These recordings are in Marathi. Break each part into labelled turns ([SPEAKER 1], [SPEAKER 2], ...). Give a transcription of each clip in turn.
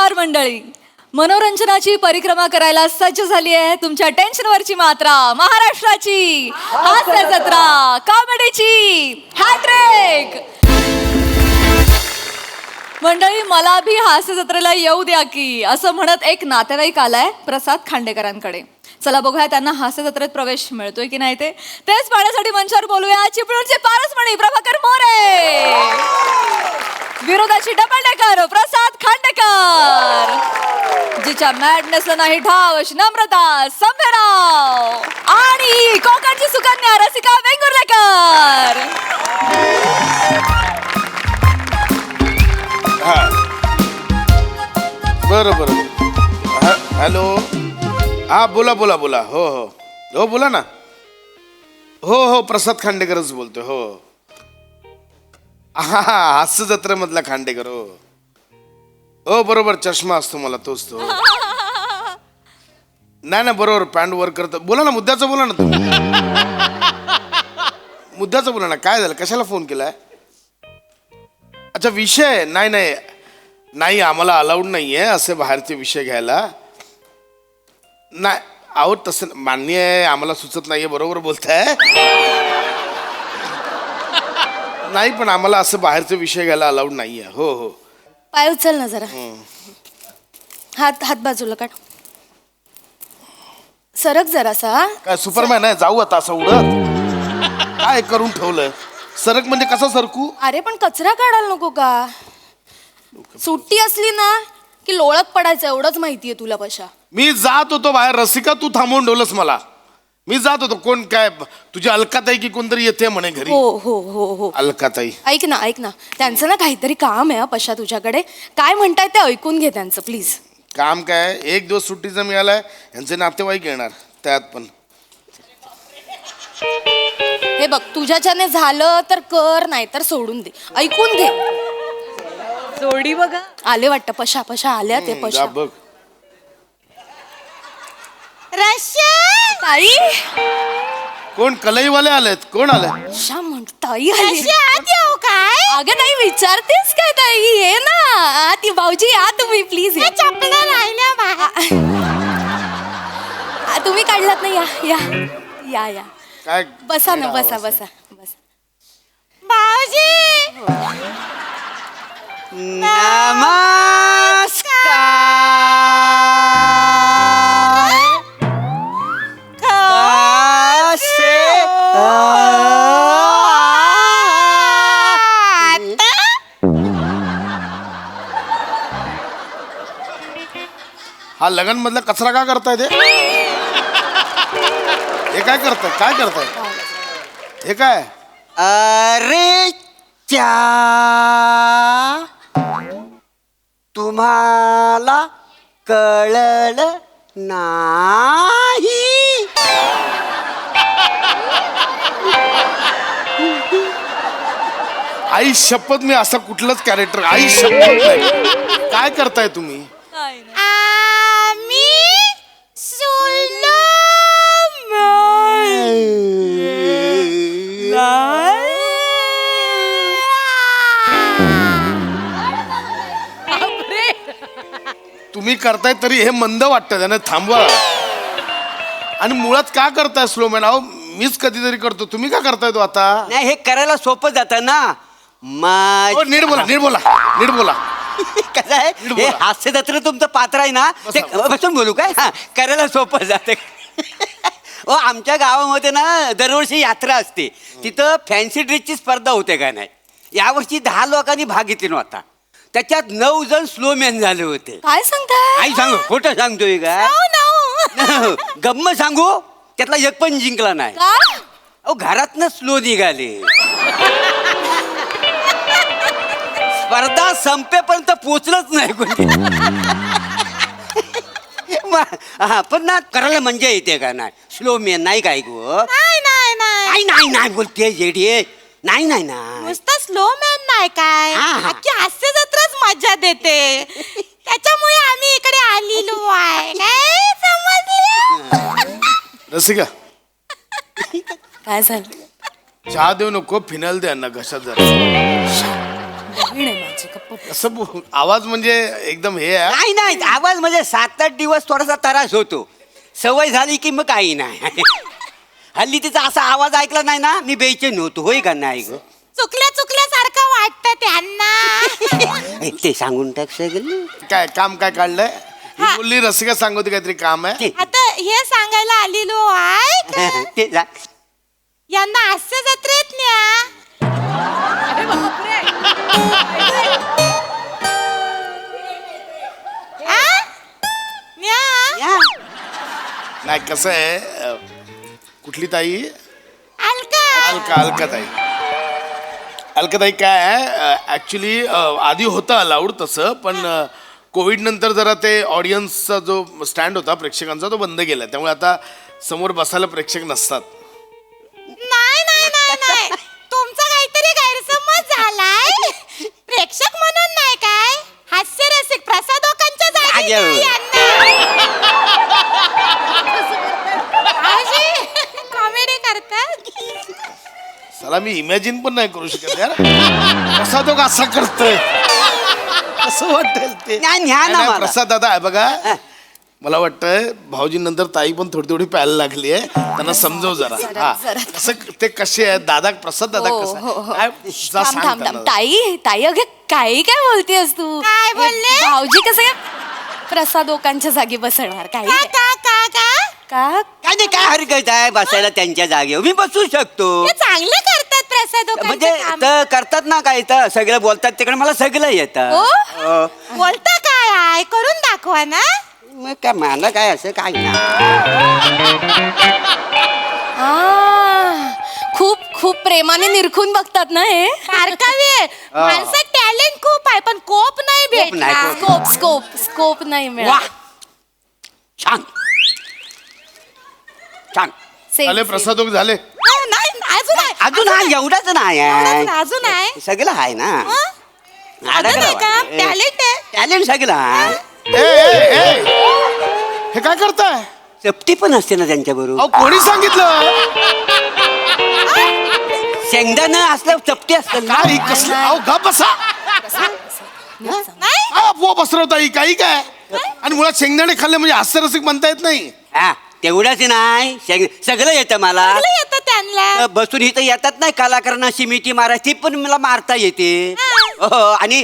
[SPEAKER 1] नमस्कार मंडळी. मनोरंजनाची परिक्रमा करायला सज्ज झाली आहे तुमच्या टेन्शनवरची मात्रा, महाराष्ट्राची हास्य जत्रा, कॉमेडीची हॅट्रिक. मंडळी, मला भी हास्य जत्रेला येऊ द्या की, असं म्हणत एक नातेवाईक आलाय प्रसाद खांडेकरांकडे. चला बघूया त्यांना हास्य जत्रेत प्रवेश मिळतोय की नाही तेच पाहण्यासाठी मंचावर बोलूया चिपळूणचे पारसमणी प्रभाकर मोरे, विरोधाची डबल डेकर प्रसाद खांडेकर, जिच्या मॅडनेसला नाही ठाव अशी नम्रता संभेराव, आणि कोकणची सुकन्या रसिका वेंगुर्लेकर.
[SPEAKER 2] बरं बरं. हॅलो, हा बोला बोला बोला. हो हो हो बोला ना. हो हो प्रसाद खांडेकरच बोलतोय. हो हा हा हास्य जत्रेमधला खांडेकर. हो हो बरोबर, चष्मा असतो मला, तोच तो. नाही ना बरोबर, पॅन्ट वर करत. बोला ना, मुद्द्याचं बोला ना तुम्ही. मुद्द्याचं बोला ना, काय झालं, कशाला फोन केलाय? अच्छा विषय. नाही नाही नाही, आम्हाला अलाउड नाहीये असे बाहेरचे विषय घ्यायला. नाही आहो, तसं मान्य आहे, आम्हाला सुचत नाहीये. बरोबर बोलताय. नाही पण आम्हाला असं बाहेरचे विषय घ्यायला अलाउड नाहीये. हो हो.
[SPEAKER 3] पाय उचल ना जरा. हात हात बाजूला काढ. सरक जरासा.
[SPEAKER 2] काय सुपरमॅन आहे, जाऊ आता असं उडत? काय करून ठेवलंय? सरक म्हणजे कसा सरकू?
[SPEAKER 3] अरे पण कचरा काढायला नको का? सुट्टी असली ना की लोळत पडायचं, एवढंच माहितीये तुला. पशा
[SPEAKER 2] मी जात होतो बाहेर, रसिका तू थांबवून ठेवलंस मला. मी जात होतो. कोण काय तुझी अलकाताई की कोणतरी येते म्हणे घरी.
[SPEAKER 3] हो हो हो हो.
[SPEAKER 2] अलकाताई.
[SPEAKER 3] ऐक ना त्यांचं ना काहीतरी काम आहे पशा तुझ्याकडे. काय म्हणताय ते ऐकून घे त्यांचं प्लीज.
[SPEAKER 2] काम काय, एक दिवस सुट्टीचा मिळालाय, यांचे नातेवाईक येणार त्यात पण.
[SPEAKER 3] हे बघ, तुझ्याच्याने झालं तर कर, नाही तर सोडून दे. ऐकून घे.
[SPEAKER 1] जोडी बघा
[SPEAKER 3] आले वाटतं. पशा आल्या ते. पशा
[SPEAKER 2] जा बघ.
[SPEAKER 3] ताई.
[SPEAKER 2] कोण कलईवाले आलेत? कोण आले?
[SPEAKER 3] शा म्हणताई आली. काय अगं नाही, विचारतेस काय ताई? ये ना ती भाऊजी, या तुम्ही प्लीज. तुम्ही काढलात ना, या या या या.
[SPEAKER 2] काय
[SPEAKER 3] बसा ना, बसा बसा बसा.
[SPEAKER 2] हा लगन मधला कचरा का करताय ते? हे काय करताय? काय करताय हे? काय
[SPEAKER 4] अरे च्या, तुम्हाला कळलं नाही?
[SPEAKER 2] आई शपथ, मी असं कुठलंच कॅरेक्टर, आई शपथ नाही. काय करताय तुम्ही? तुम्ही करताय तरी हे मंद वाटतं, त्याने थांबवा. आणि मुळात का करताय स्लो मॅन? अहो मीच कधीतरी करतो, तुम्ही का करताय तो आता?
[SPEAKER 4] नाही, हे करायला सोपं जातं ना.
[SPEAKER 2] नीट बोला, नीट बोला, नीट बोला.
[SPEAKER 4] कसं आहे, हे हास्य जत्रा तुमचं पात्र आहे ना, ते बसून बोलू काय? हा, करायला सोपं जातं. हो, आमच्या गावामध्ये ना दरवर्षी यात्रा असते. तिथं फॅन्सी ड्रेसची स्पर्धा होते का नाही. यावर्षी 10 लोकांनी भाग घेतला नव्हता. त्याच्यात 9 जण स्लो मॅन झाले होते.
[SPEAKER 3] काय सांगताय?
[SPEAKER 4] आई सांगू, खोटं सांगतोय का? गम्म सांगू, त्यातला एक पण जिंकला नाही. अहो घरातनं स्लो निघाले. स्पर्धा संपेपर्यंत पोचलंच नाही कोणी. पण ना करायला मजा येते का नाही? स्लो मॅन नाही काय गो? नाही नाही बोलते जेडी. नाही नाही ना,
[SPEAKER 5] नुसतं स्लो मॅन नाही काय, अख्खी हास्य जत्राच मजा देते. त्याच्यामुळे आम्ही इकडे आलेलो आहे. काय समजले?
[SPEAKER 2] रसिका,
[SPEAKER 3] काय झालं?
[SPEAKER 2] चहा देऊ नको, फिनाईल दे ना घशात जरा.
[SPEAKER 3] बहीण आहे माझी, गप्प बस.
[SPEAKER 2] असं आवाज म्हणजे एकदम हे आहे.
[SPEAKER 4] नाही नाही आवाज म्हणजे 7-8 दिवस थोडासा त्रास होतो, सवय झाली की मग काही नाही. हल्ली तिचा असा आवाज ऐकला नाही ना मी बेचैन होतो. होय का नाही ग?
[SPEAKER 5] चुकल्यासारखं वाटतं त्यांना.
[SPEAKER 4] ते सांगून टाक सगळं.
[SPEAKER 2] काय काम काय काढलंय ही बोलली रसिका सांगते काहीतरी काम आहे.
[SPEAKER 5] आता हे सांगायला आलेलो आहे का?
[SPEAKER 4] ते जा.
[SPEAKER 5] यांना हास्य जत्रेत न्या. आ? न्या.
[SPEAKER 4] या.
[SPEAKER 2] नाही कसं आहे कुठली ताई
[SPEAKER 5] अलका.
[SPEAKER 2] अलकाताई काय आहे ऍक्च्युली आधी होतं अलाउड तसं पण कोविड नंतर जरा ते ऑडियन्सचा जो स्टँड होता प्रेक्षकांचा तो बंद केला त्यामुळे आता समोर बसायला प्रेक्षक नसतात.
[SPEAKER 5] नाही नाही नाही नाही तुमचा काहीतरी गैरसमज झालाय. प्रेक्षक म्हणून नाही काय हास्यरसिक प्रसादोकांच्या जागी
[SPEAKER 4] अगं.
[SPEAKER 5] न्या यांना. कॉमेडी करतात.
[SPEAKER 2] चला मी इमॅजिन पण नाही करू शकत यार प्रसाद तो असा करतोय असं वाटेल ते.
[SPEAKER 4] नाही, न्या ना
[SPEAKER 2] नाही,
[SPEAKER 4] मला.
[SPEAKER 2] प्रसाद दादा आहे बघा मला वाटतंय भाऊजींनंतर ताई पण थोडी थोडी प्यायला लागली आहे त्यांना समजव जरा. हा कसं ते कसे आहेत दादा प्रसाद दादा
[SPEAKER 3] हो,
[SPEAKER 2] कसं
[SPEAKER 3] हो, हो.
[SPEAKER 2] आहे? काय जा
[SPEAKER 3] थांब
[SPEAKER 2] सांग
[SPEAKER 3] थांब थांब
[SPEAKER 2] त्यांना.
[SPEAKER 3] ताई अगं काही काय बोलतेस तू?
[SPEAKER 5] काय बोलले?
[SPEAKER 3] हे भाऊजी कसं काय प्रसादोकांच्या जागी बसणार? काही
[SPEAKER 5] का का का का
[SPEAKER 3] का
[SPEAKER 4] काय नाही काय हरकत आहे बसायला त्यांच्या जागेवर मी बसू शकतो.
[SPEAKER 5] ते चांगलं करतात प्रसादोकांचं
[SPEAKER 4] म्हणजे
[SPEAKER 5] काम.
[SPEAKER 4] तर करतात ना काय तर सगळं बोलतात तिकडे मला सगळं येतं.
[SPEAKER 5] हो?
[SPEAKER 4] हो.
[SPEAKER 5] बोलता काय आहे करून दाखवा ना.
[SPEAKER 4] मग काय मला काय असं काय नाही.
[SPEAKER 3] खूप खूप प्रेमाने निरखून बघतात ना हे.
[SPEAKER 5] बारकावी आहे. माणसात टॅलेंट खूप आहे पण कोप नाही
[SPEAKER 4] कोप नाही,
[SPEAKER 5] भेटला.
[SPEAKER 4] कोप.
[SPEAKER 3] स्कोप नाही
[SPEAKER 4] वा
[SPEAKER 3] मिळाला.
[SPEAKER 4] छान छान.
[SPEAKER 3] Same,
[SPEAKER 2] झाले
[SPEAKER 3] same.
[SPEAKER 2] प्रसादोक झाले
[SPEAKER 5] नाही अजून आहे.
[SPEAKER 4] अजून हा एवढाच नाही
[SPEAKER 5] एवढंच ना, अजून आहे.
[SPEAKER 4] सगळं आहे ना.
[SPEAKER 5] अजून आहे का टॅलेंट आहे.
[SPEAKER 4] टॅलेंट सगळं आहे.
[SPEAKER 2] ए, ए, ए, हे काय करताय
[SPEAKER 4] चपटी पण असते ना त्यांच्या बरोबर.
[SPEAKER 2] अहो कोणी सांगितलं
[SPEAKER 4] शेंगदाणा असलं चपटी असतं ना.
[SPEAKER 2] काय ही कसलं अहो गप बसा
[SPEAKER 5] नाही
[SPEAKER 2] काय अफवा पसरवता ही काही काय आणि मुळात शेंगदाणे खाल्ले म्हणजे हास्यरसिक म्हणता येत नाही.
[SPEAKER 4] हा तेवढंच नाही सगळं येतं मला.
[SPEAKER 5] चांगलं येतं त्यांना.
[SPEAKER 4] बसून इथं येतात नाही कलाकारांना शिमिटी मारायची पण मला मारता येते. हो आणि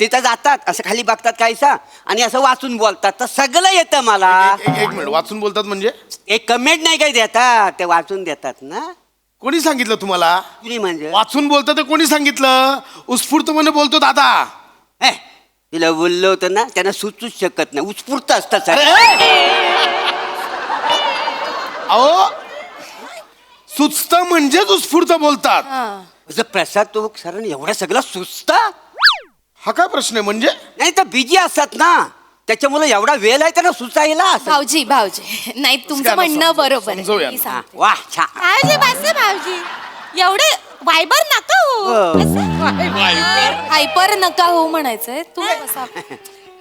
[SPEAKER 4] तिथं जातात असं खाली बघतात काहीसा आणि असं वाचून बोलतात तर सगळं येतं मला.
[SPEAKER 2] एक मिनिट वाचून बोलतात म्हणजे
[SPEAKER 4] एक कमेंट नाही काही देतात ते वाचून देतात ना.
[SPEAKER 2] कोणी सांगितलं तुम्हाला
[SPEAKER 4] कुणी म्हणजे
[SPEAKER 2] वाचून बोलतात ते कोणी सांगितलं उत्स्फूर्तपणे बोलतो दादा.
[SPEAKER 4] हे, तिला बोललो होतं ना त्यांना सुचूच शकत नाही उत्स्फूर्त असतात सर.
[SPEAKER 2] अहो सुचत म्हणजेच उत्स्फूर्त बोलतात.
[SPEAKER 4] असं प्रसाद तो सरांनी एवढा सगळं सुचत
[SPEAKER 2] हा काय प्रश्न आहे म्हणजे
[SPEAKER 4] नाही तर बिजी असतात ना त्याच्यामुळे एवढा वेळ आहे त्यांना सुचायला असं.
[SPEAKER 3] भाऊजी नाही तुमचं
[SPEAKER 2] त्यांना
[SPEAKER 3] म्हणणं बरोबर आहे.
[SPEAKER 2] समजवूया
[SPEAKER 3] मी
[SPEAKER 2] ना.
[SPEAKER 3] सांगते.
[SPEAKER 4] वा छान.
[SPEAKER 5] भाऊजी बस भाऊजी एवढे वायबर नका हो. असं.
[SPEAKER 3] हायपर नका हो म्हणायचंय तुम्ही बसा.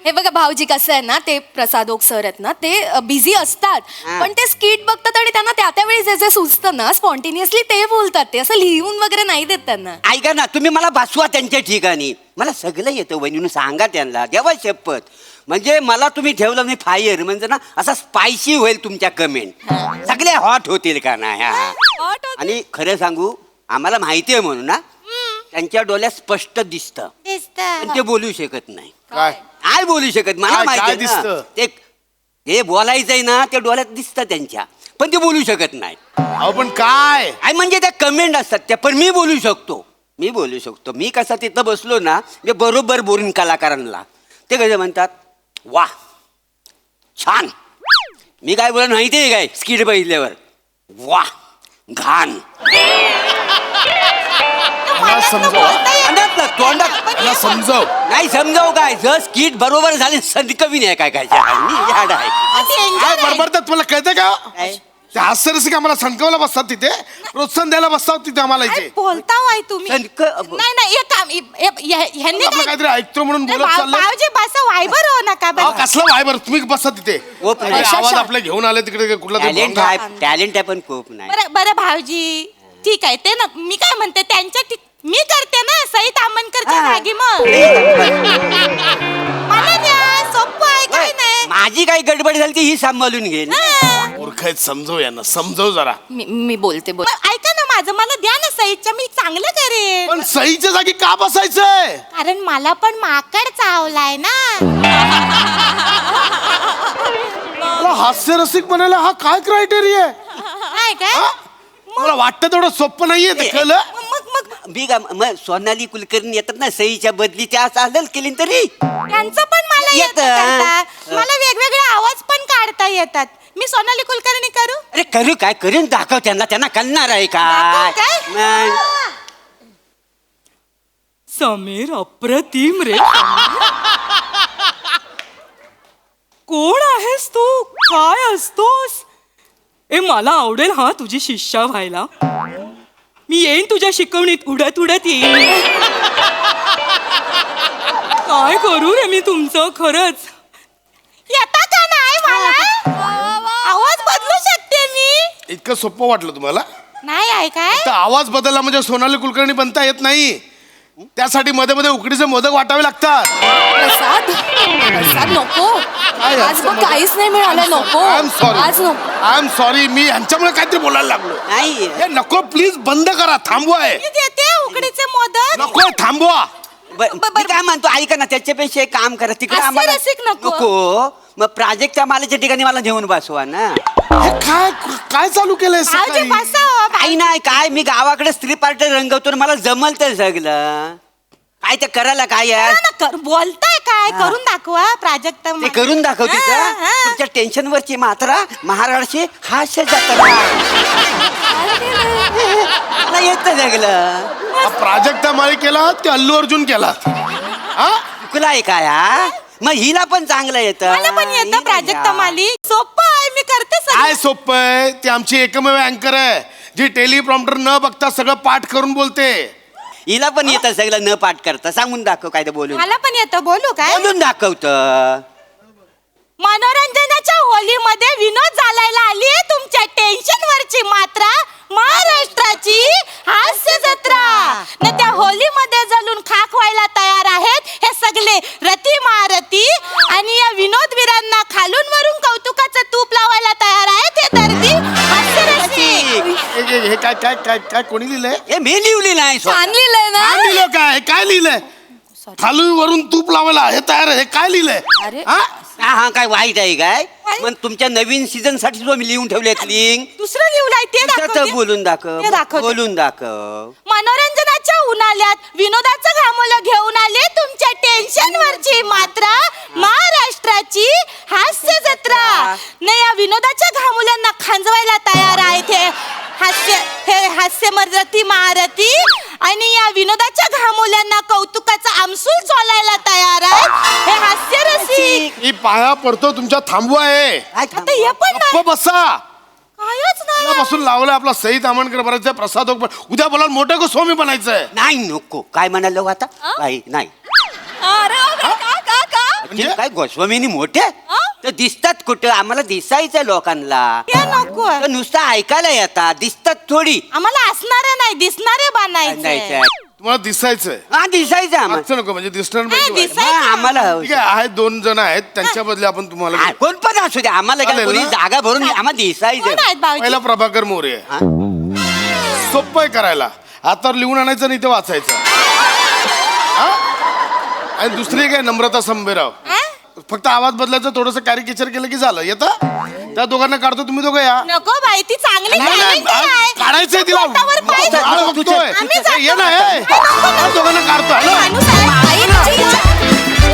[SPEAKER 3] हे बघा भाऊजी कसं आहे ना ते प्रसादोक सर आहेत ना ते बिझी असतात पण ते स्किट बघतात आणि त्यांना त्या त्यावेळी जे जे सुचतं ना स्पॉन्टेनियसली ते बोलतात. ते असं लिहून वगैरे नाही देत त्यांना.
[SPEAKER 4] ऐका ना तुम्ही मला बसवा त्यांच्या ठिकाणी मला सगळं येतं वहिनीनं सांगा त्यांना देवा शपथ. म्हणजे मला तुम्ही ठेवलं नाही फायर म्हणजे ना असा स्पायसी होईल तुमच्या कमेंट सगळे हॉट होतील का नाही. आणि खरं सांगू आम्हाला माहिती आहे म्हणून ना त्यांच्या डोळ्यात स्पष्ट दिसतं
[SPEAKER 5] दिसतं.
[SPEAKER 4] पण ते बोलू शकत नाही.
[SPEAKER 2] काय
[SPEAKER 4] काय बोलू शकत मला
[SPEAKER 2] काय-
[SPEAKER 4] माहिती
[SPEAKER 2] काय
[SPEAKER 4] आहे ना.
[SPEAKER 2] दिसतं?
[SPEAKER 4] ते हे बोलायचंय ना ते डोळ्यात दिसतं त्यांच्या पण ते बोलू शकत नाही.
[SPEAKER 2] अहो पण काय
[SPEAKER 4] काय म्हणजे त्या कमेंट असतात त्या पण मी बोलू शकतो. मी कसा तिथं बसलो ना मी बरोबर बोलून कलाकारांना ते कसे म्हणतात वा छान. मी काय बोला माहितीये काय स्किट बघितल्यावर वा घाण.
[SPEAKER 2] मला समजव
[SPEAKER 4] तोंडात ना, तोंडात
[SPEAKER 2] मला समजव
[SPEAKER 4] नाही समजाव काय जर स्किट बरोबर झाले संदकवी नाही काय काय झाड आहे.
[SPEAKER 2] काय बडबडतात तुम्हाला कळतं का
[SPEAKER 4] काय?
[SPEAKER 2] ते हास्यरसिक आम्हाला संकवला बसतात तिथे प्रोत्साहन द्यायला बसतात तिथे आम्हाला इथे
[SPEAKER 5] बोलता वाय तुम्ही.
[SPEAKER 4] संक-
[SPEAKER 5] नाही एक काम ह्यांनी
[SPEAKER 2] आपलं काहीतरी ऐकतो म्हणून बोलत चाललं
[SPEAKER 5] भाऊजी बस वायबर हो नका
[SPEAKER 2] अहो
[SPEAKER 5] बस.
[SPEAKER 2] कसलं वायबर तुम्ही बसा तिथे
[SPEAKER 4] खूप नाही.
[SPEAKER 2] अरे, आवाज आपले घेऊन आले तिकडे कुठला तरी
[SPEAKER 4] टॅलेंट
[SPEAKER 2] भोंगा.
[SPEAKER 4] आहे टॅलेंट आहे पण खूप नाही.
[SPEAKER 5] बरं बरं भाऊजी ठीक आहे ते ना मी काय म्हणते त्यांच्या मी करते ना सई तामणकरच्या
[SPEAKER 4] हा.
[SPEAKER 5] जागी मग मला द्या सोपं आहे काय नाही
[SPEAKER 4] माझी काही गडबड झाली ती ही सांभाळून घेईल
[SPEAKER 5] हा.
[SPEAKER 2] मूर्ख आहेत, समजव यांना, समजव जरा.
[SPEAKER 3] मी बोलते बोल
[SPEAKER 5] मग ऐका ना माझं मला द्या ना सईच्या मी चांगलं करेन
[SPEAKER 2] पण सईच्या जागी का बसायचंय?
[SPEAKER 5] कारण मला पण माकड चावलाय ना
[SPEAKER 2] मला हास्यरसिक बनायला हा काय क्रायटेरिया आहे?
[SPEAKER 5] काय काय
[SPEAKER 2] हा? मला वाटतं तेवढं सोपं नाहीये ते, कळलं?
[SPEAKER 5] मग मग
[SPEAKER 4] मी का मग सोनाली कुलकर्णी येतात ना सईच्या बदली त्या चालेल केली तरी
[SPEAKER 5] त्यांचं पण मला येतं
[SPEAKER 4] येतं.
[SPEAKER 5] करता. मला वेगवेगळे आवाज पण काढता येतात मी सोनाली कुलकर्णी करू
[SPEAKER 4] अरे करू काय करून दाखव त्यांना त्यांना कळणार आहे
[SPEAKER 5] दाखव
[SPEAKER 4] काय
[SPEAKER 5] काय?
[SPEAKER 4] मग.
[SPEAKER 6] समीर अप्रतिम रे कोण आहेस तू काय असतोस ए मला आवडेल हा तुझी शिष्या व्हायला मी येईन तुझ्या शिकवणीत उडत उडत येईन काय करू रे मी तुमचं खरंच
[SPEAKER 5] येता का नाही मला आवाज बदलू शकते मी
[SPEAKER 2] इतकं सोपं वाटलं तुम्हाला?
[SPEAKER 5] नाही आहे काय
[SPEAKER 2] तर आवाज बदलला म्हणजे सोनाली कुलकर्णी बनता येत नाही. त्यासाठी मध्ये मध्ये उकडीचे मोदक वाटावे लागतात.
[SPEAKER 3] प्रसाद प्रसाद नको
[SPEAKER 2] काय
[SPEAKER 3] आज
[SPEAKER 2] असं
[SPEAKER 3] बघ
[SPEAKER 2] मध्ये-
[SPEAKER 3] काहीच नाही मिळालं नको
[SPEAKER 2] आय एम सॉरी,
[SPEAKER 3] आज नको
[SPEAKER 2] आय एम सॉरी. मी ह्यांच्यामुळे काहीतरी बोलायला लागलो.
[SPEAKER 4] नाही
[SPEAKER 2] हे नको, प्लीज बंद करा, थांबवा.
[SPEAKER 5] मी देते उकडीचे मोदक
[SPEAKER 2] नको, थांबवा.
[SPEAKER 4] मी काय म्हणतो ऐका ना त्याच्यापेक्षा एक काम करा तिकडे
[SPEAKER 5] हास्य
[SPEAKER 4] आम्हाला
[SPEAKER 5] रसिक नको.
[SPEAKER 4] मग प्राजक्तच्या मालाच्या ठिकाणी मला घेऊन बसवा ना
[SPEAKER 2] हे काय काय चालू केलंय
[SPEAKER 5] भाऊजी
[SPEAKER 2] सकाळी?
[SPEAKER 5] बसा हो,
[SPEAKER 4] काही नाही काय मी गावाकडे स्त्री पार्टी रंगवतो ना, मला जमल तर सगळं काय ते करायला काय आहे
[SPEAKER 5] ना, बोलताय काय करून दाखवा प्राजक्त
[SPEAKER 4] ते करून दाखवते
[SPEAKER 5] हा,
[SPEAKER 4] का
[SPEAKER 5] हा.
[SPEAKER 4] तुमच्या टेन्शन वरची मात्रा महाराष्ट्राची हास्य जत्रा मला येत सगळं
[SPEAKER 2] हा प्राजक्ता माळी केलात की अल्लू अर्जुन केलात? हा?
[SPEAKER 4] चुकला आहे काय हा मग हिला पण चांगलं येतं
[SPEAKER 5] मला पण येतं प्राजक्त माली सोपं आहे मी करते
[SPEAKER 2] काय
[SPEAKER 5] सगळं
[SPEAKER 2] सोपं आहे? ती आमची एकमेव अँकर आहे जी टेलिप्रॉम्प्टर न बघता सगळं पाठ करून बोलते.
[SPEAKER 4] हिला पण येतं सगळं न पाठ करता सांगून दाखव काय ते बोलून
[SPEAKER 5] मला पण येतं बोलू काय
[SPEAKER 4] बोलून दाखवत
[SPEAKER 5] मनोरंजनाच्या होलीमध्ये विनोद झालायला आली तुमच्या टेन्शन वरची मात्रा महाराष्ट्राची हास्य जत्रा न त्या होलीमध्ये जलून खाक व्हायला तयार आहेत हे सगळे रती महारथी आणि या विनोदवीरांना खालून वरून कौतुकाचं तूप लावायला तयार आहेत हे दर्दी हास्यरसिक.
[SPEAKER 2] हे काय काय काय काय कोणी लिहिलंय?
[SPEAKER 4] हे मी लिहिली नाही
[SPEAKER 3] छान लिहिलंय ना
[SPEAKER 2] काय लिहिलं? काय काय लिहिलंय? खालून वरून तूप लावायला हे तयार आहे. हे काय लिहिलंय?
[SPEAKER 3] अरे.
[SPEAKER 2] हा?
[SPEAKER 4] हा काय वाईट आहे काय मग तुमच्या नवीन सीझन साठी जो मी लिहून ठेवलेत लिंक
[SPEAKER 5] दुसरं लिहलंय ते दाखवते.
[SPEAKER 4] बोलून दाखव
[SPEAKER 5] ते दाखवते.
[SPEAKER 4] बोलून दाखव
[SPEAKER 5] मनोरंजनाच्या उन्हाळ्यात विनोदाचं घामोलं घेऊन आले तुमच्या टेन्शन वरची मात्रा महाराष्ट्राची हास्य जत्रा न या विनोदाच्या घामुल्यांना खांजवायला तयार आहेत हे हास्य मर्दती महारथी आणि या विनोदाच्या घामुल्यांना कौतुकाचा आमसूल चोलायला तयार आहेत हे हास्य रसिक
[SPEAKER 2] मी पाया पडतो तुमच्या, थांबवा आहे.
[SPEAKER 5] आता हे पण नाही.
[SPEAKER 2] गप्प बसा.
[SPEAKER 5] कायच नाही
[SPEAKER 2] बसून लावलंय आपला सई तामणकर बनायचं, प्रसाद ओक उद्या बोला मोठं गोस्वामी बनायचंय.
[SPEAKER 4] नाही नको काय म्हणालो आता काही नाही
[SPEAKER 1] अरे का का का
[SPEAKER 2] म्हणजे?
[SPEAKER 4] काय गोस्वामीनी मोठे तर दिसतात कुठं आम्हाला दिसायचं लोकांना
[SPEAKER 5] हे नको
[SPEAKER 4] तर नुसतं ऐकायला येतात दिसतात थोडी
[SPEAKER 5] आम्हाला असणारे नाही दिसणारे
[SPEAKER 4] नाही
[SPEAKER 5] बनायचे
[SPEAKER 2] तुम्हाला दिसायचंय.
[SPEAKER 4] हा दिसायचं आम्हाला
[SPEAKER 2] मागचं नको म्हणजे दिसणार
[SPEAKER 5] नाही,
[SPEAKER 2] पाहिजे.
[SPEAKER 5] दिसायचं.
[SPEAKER 4] हा, आम्हाला
[SPEAKER 2] ठीक आहे, आहेत 2 जण आहेत त्यांच्या बदले आपण तुम्हाला
[SPEAKER 4] हा,
[SPEAKER 2] घेऊ.
[SPEAKER 4] कोण पण असू दे आम्हाला काय
[SPEAKER 2] चालेल
[SPEAKER 4] कोणी
[SPEAKER 2] ना?
[SPEAKER 4] जागा भरून आम्हाला
[SPEAKER 5] कोण
[SPEAKER 4] दिसायचं
[SPEAKER 5] आहेत भाऊजी
[SPEAKER 2] पहिला प्रभाकर मोरे आहे. सोपं आहे करायला, हातावर लिहून आणायचं नाही ते वाचायचं. हा? आणि दुसरी काय नम्रता संभेराव.
[SPEAKER 5] हा?
[SPEAKER 2] फक्त आवाज बदलायचं, थोडस कॅरिकेचर केलं की झालं. येतं त्या दोघांना काढतो, तुम्ही दोघं या.
[SPEAKER 5] नको बाई ती चांगली
[SPEAKER 2] नाही, नाही,
[SPEAKER 5] talented आहे.
[SPEAKER 2] काढायचंय तिला.
[SPEAKER 5] पोटावर पाय
[SPEAKER 2] आळ
[SPEAKER 5] धरून.
[SPEAKER 2] बघतोय.
[SPEAKER 5] आम्ही जातो.
[SPEAKER 2] ये ना, ये. त्या दोघांना काढतो. हॅलो.
[SPEAKER 5] माणूस आहे.
[SPEAKER 3] आई, आई,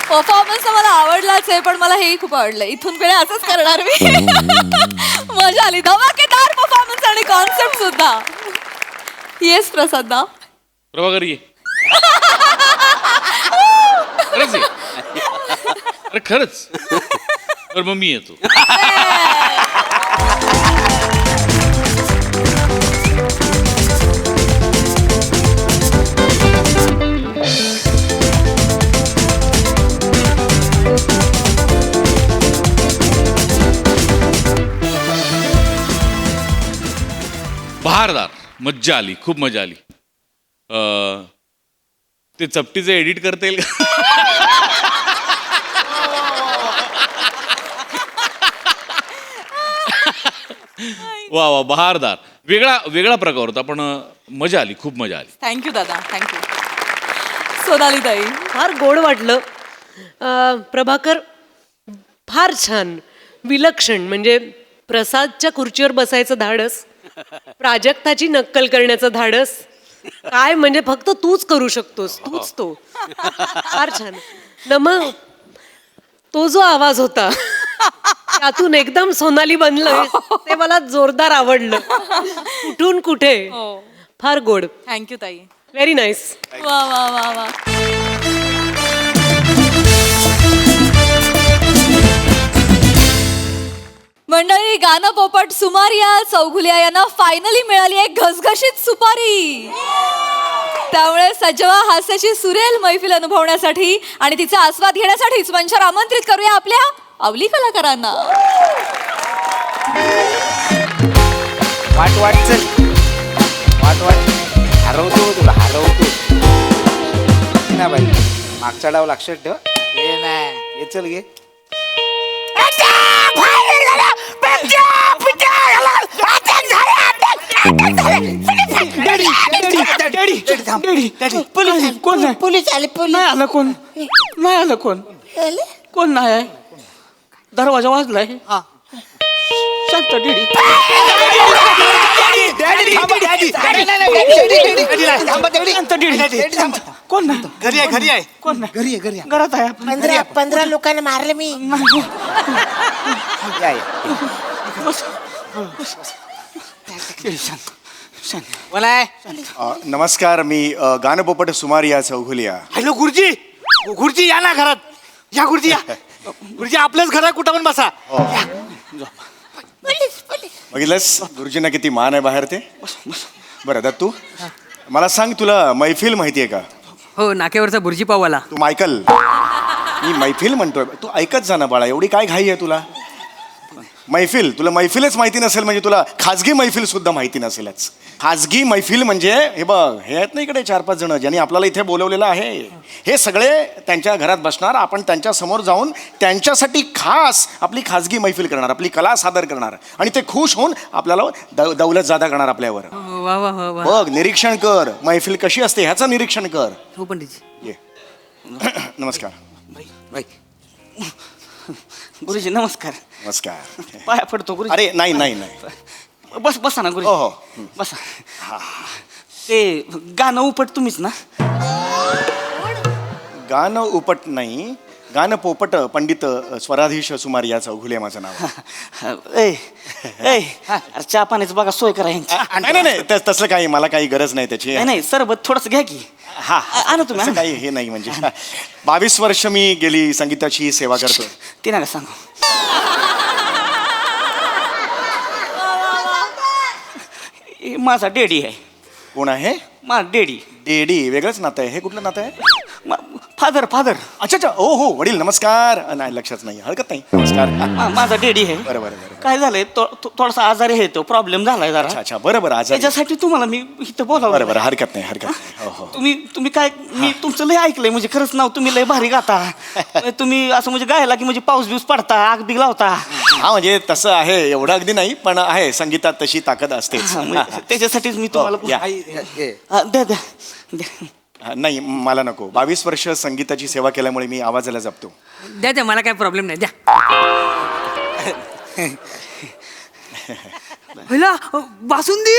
[SPEAKER 1] परफॉर्मन्स मला आवडलाच आहे पण मला हेही खूप आवडलं. इथून पुढे असंच करणार मी. मजा आली. धमाकेदार परफॉर्मन्स आणि कॉन्सेप्ट सुद्धा. येस प्रसाद दा.
[SPEAKER 7] प्रभाकर ये खरंच आहे. अरे खरंच तर मग मी येतो. बहारदार, मज्जा आली, खूप मजा आली. ते चपटीचं एडिट करता येईल का? वा वा, बहारदार, वेगळा वेगळा प्रकार होता, पण मजा आली, खूप मजा आली.
[SPEAKER 1] थँक्यू दादा, थँक्यू. सोनाली ताई.
[SPEAKER 8] फार गोड वाटलं. प्रभाकर फार छान, विलक्षण. म्हणजे प्रसादच्या खुर्चीवर बसायचं धाडस, प्राजक्ताची नक्कल करण्याचं धाडस, काय म्हणजे फक्त तूच करू शकतोस, तूच तो. फार छान. मग तो जो आवाज होता त्यातून एकदम सोनाली बनलं, ते मला जोरदार आवडलं. कुठून कुठे, फार गोड.
[SPEAKER 1] थँक्यू ताई.
[SPEAKER 8] Very nice.
[SPEAKER 1] वा वा वा वा. मंडळी, गाणं पोपट सुमारिया चौघुलिया यांना फायनली मिळाली एक घसघशीत सुपारी. त्यामुळे सजवा हास्याची सुरेल मैफिल अनुभवण्यासाठी आणि तिचा आस्वाद घेण्यासाठीच मंचावर आमंत्रित करूया आपल्या अवली कलाकारांना.
[SPEAKER 9] वाट वाट चल, वाट वाट, हरवतो तुला, हरवतो ना बाई. मागचा डाव लक्षात ठेव. ये नाही, ये चल घे.
[SPEAKER 6] पोलीस आले. नाही आलं कोण, नाही आलं कोण, कोण नाही आहे. दरवाजा वाजलाय. शांत डॅडी. कोण नाही,
[SPEAKER 9] घरी आहे, घरी आहे,
[SPEAKER 6] कोण नाही,
[SPEAKER 9] घरी आहे, घरी आहे.
[SPEAKER 6] घरात आहे.
[SPEAKER 5] 15 लोकांना मारले मी.
[SPEAKER 9] या, या. बोला आहे.
[SPEAKER 10] नमस्कार, मी गाणपोपट सुमारिया चौघुलिया.
[SPEAKER 9] हॅलो गुरुजी, गुरुजी या ना घरात. या गुरुजी, या गुरुजी, आपल्याच घरात कुठं पण बसा.
[SPEAKER 10] बघितलंस गुरुजींना किती मान आहे बाहेर ते. बरं दत्तू, मला सांग, तुला मैफिल माहिती आहे का?
[SPEAKER 11] हो, नाक्यावरचा बुर्जी पाववाला.
[SPEAKER 10] तू मायकल, मी मैफिल म्हणतोय, तू ऐकत जा ना बाळा, एवढी काय घाई आहे तुला? मैफिल, तुला मैफिलच माहिती नसेल म्हणजे तुला खाजगी मैफिल सुद्धा माहिती नसेलच. खाजगी मैफिल म्हणजे हे बघ, हे आहेत ना इकडे 4-5 जण ज्यांनी आपल्याला इथे बोलवलेलं आहे. हे सगळे त्यांच्या घरात बसणार, आपण त्यांच्या समोर जाऊन त्यांच्यासाठी खास आपली खाजगी मैफिल करणार, आपली कला सादर करणार आणि ते खुश होऊन आपल्याला दौलत जादा करणार आपल्यावर.
[SPEAKER 11] वा वा वा वा.
[SPEAKER 10] बघ, निरीक्षण कर, मैफिल कशी असते ह्याचं निरीक्षण कर.
[SPEAKER 11] हो पंडितजी.
[SPEAKER 10] ये. नमस्कार.
[SPEAKER 6] गुरुजी नमस्कार.
[SPEAKER 10] नमस्कार.
[SPEAKER 6] पाया पडतो गुरुजी.
[SPEAKER 10] अरे नाही नाही नाही,
[SPEAKER 6] बस बसा ना गुरुजी.
[SPEAKER 10] हो हो.
[SPEAKER 6] बसा. ते गाणं उपट तुम्हीच ना?
[SPEAKER 10] गाणं उपट नाही, गाणं पोपट पंडित स्वराधीश सुमारिया चौघुले माझं नाव.
[SPEAKER 6] ए ए, अरे चहा पाण्याचं बघा सोय करा यांची.
[SPEAKER 10] नाही नाही, तसलं काही मला काही गरज नाही त्याची.
[SPEAKER 6] नाही नाही, सरबत थोडस घ्या की.
[SPEAKER 10] हा,
[SPEAKER 6] आणा तुम्ही,
[SPEAKER 10] असं
[SPEAKER 6] आणा.
[SPEAKER 10] काही हे नाही म्हणजे. 22 वर्ष मी गेली संगीताची सेवा करतोय.
[SPEAKER 6] ते नका सांगू. हे माझा डेडी आहे.
[SPEAKER 10] कोण आहे?
[SPEAKER 6] माझा डेडी.
[SPEAKER 10] डेडी वेगळंच नातं आहे. हे कुठलं नातं आहे?
[SPEAKER 6] Father father.
[SPEAKER 10] अच्छा अच्छा, ओ हो, वडील नमस्कार. नाही, लक्षात नाही, हरकत नाही, नमस्कार.
[SPEAKER 6] माझा डेडी आहे.
[SPEAKER 10] बरं बरं बरं.
[SPEAKER 6] काय झालंय, थोडासा आजारी आहे तो, प्रॉब्लेम झालाय जरा.
[SPEAKER 10] अच्छा अच्छा, बरं बरं. आज
[SPEAKER 6] त्याच्यासाठी तुम्हाला मी इथं
[SPEAKER 10] बरं
[SPEAKER 6] बोलावलं.
[SPEAKER 10] बरं, हरकत नाही, हरकत नाही. हो हो.
[SPEAKER 6] तुम्ही काय, मी तुमचं लय ऐकलंय, म्हणजे खरंच नाव तुम्ही लय भारी गाता. तुम्ही असं म्हणजे गायला की म्हणजे पाऊस बिऊस पडता, आग बिग लावता.
[SPEAKER 10] हा म्हणजे तसं आहे, एवढं अगदी नाही, पण आहे संगीतात तशी ताकद असते.
[SPEAKER 6] त्याच्यासाठीच मी तुम्हाला
[SPEAKER 10] या.
[SPEAKER 6] द्या द्या द्या.
[SPEAKER 10] नाही, मला नको. 22 वर्ष संगीताची सेवा केल्यामुळे मी आवाजाला जपतो.
[SPEAKER 11] द्या द्या, मला काय प्रॉब्लेम नाही, द्या. पहिला बासुंदी.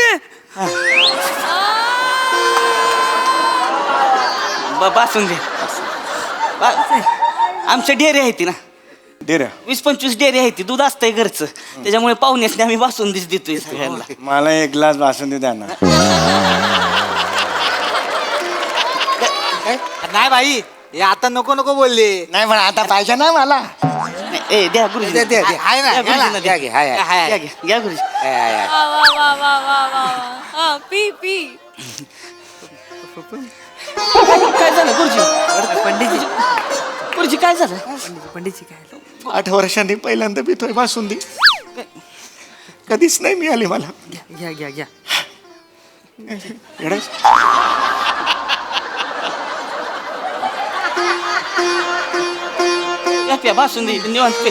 [SPEAKER 6] बासून दे. आमच्या डेअरी आहे ती ना,
[SPEAKER 10] डेऱ्या
[SPEAKER 6] 20-25 डेअरी आहे ती, दूध असतंय घरचं, त्याच्यामुळे पाहुण्यासने आम्ही बासुंदीच देतोय सगळ्यांना.
[SPEAKER 10] मला एक ग्लास बासुंदी द्या ना.
[SPEAKER 9] नाही बाई, हे आता नको नको बोलले.
[SPEAKER 10] नाही पण आता पाहिजे ना मला.
[SPEAKER 6] ए द्या गुरुजी.
[SPEAKER 9] दे, दे, दे. आहे ना,
[SPEAKER 6] द्या गुरुजींना,
[SPEAKER 9] घ्या ना, घ्या, घ्या, हाय, हाय.
[SPEAKER 6] घ्या, घ्या, घ्या गुरुजी.
[SPEAKER 1] वा वा वा वा वा वा. हा, पी पी.
[SPEAKER 6] काय झालं गुरुजी?
[SPEAKER 11] पंडितजी,
[SPEAKER 6] गुरुजी काय झालं?
[SPEAKER 11] पंडितजी काय?
[SPEAKER 10] 8 वर्षांनी पहिल्यांदा पितोय बासुंदी. कधीच नाही मिळाली मला.
[SPEAKER 11] घ्या घ्या घ्या.
[SPEAKER 10] येडायस?
[SPEAKER 4] प्या बासुंदी निवांत पे.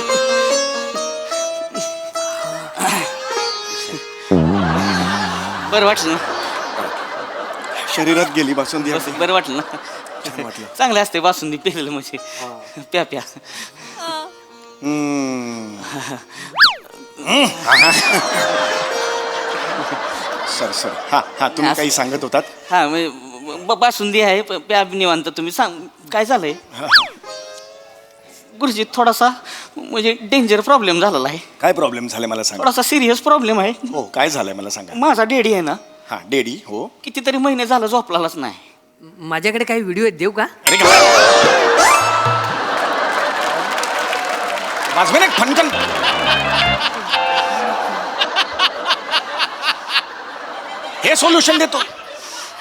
[SPEAKER 4] बरं वाटलं ना?
[SPEAKER 10] शरीरात गेली बासुंदी आपली.
[SPEAKER 4] बरं वाटलं ना?
[SPEAKER 10] छान वाटलं.
[SPEAKER 4] चांगले असते बासुंदी पेलेलं म्हणजे. प्या प्या.
[SPEAKER 10] सर हा हा तुम्ही काही सांगत होतात.
[SPEAKER 4] हा म्हणजे बासुंदी आहे प्या निवांत. तुम्ही सांग काय झालंय? गुरुजी थोडासा म्हणजे डेंजर प्रॉब्लेम झालेला आहे.
[SPEAKER 10] काय प्रॉब्लेम झालाय मला सांगा.
[SPEAKER 4] थोडासा सिरियस प्रॉब्लेम आहे.
[SPEAKER 10] हो काय झालंय मला सांगा.
[SPEAKER 4] माझा डेडी आहे ना,
[SPEAKER 10] हा डेडी हो.
[SPEAKER 4] कितीतरी महिने झालं झोपलाच नाही.
[SPEAKER 11] माझ्याकडे काही व्हिडिओ आहेत, देऊ का?
[SPEAKER 10] अरे वाजवेन एक फनकन. हे सोल्युशन देतो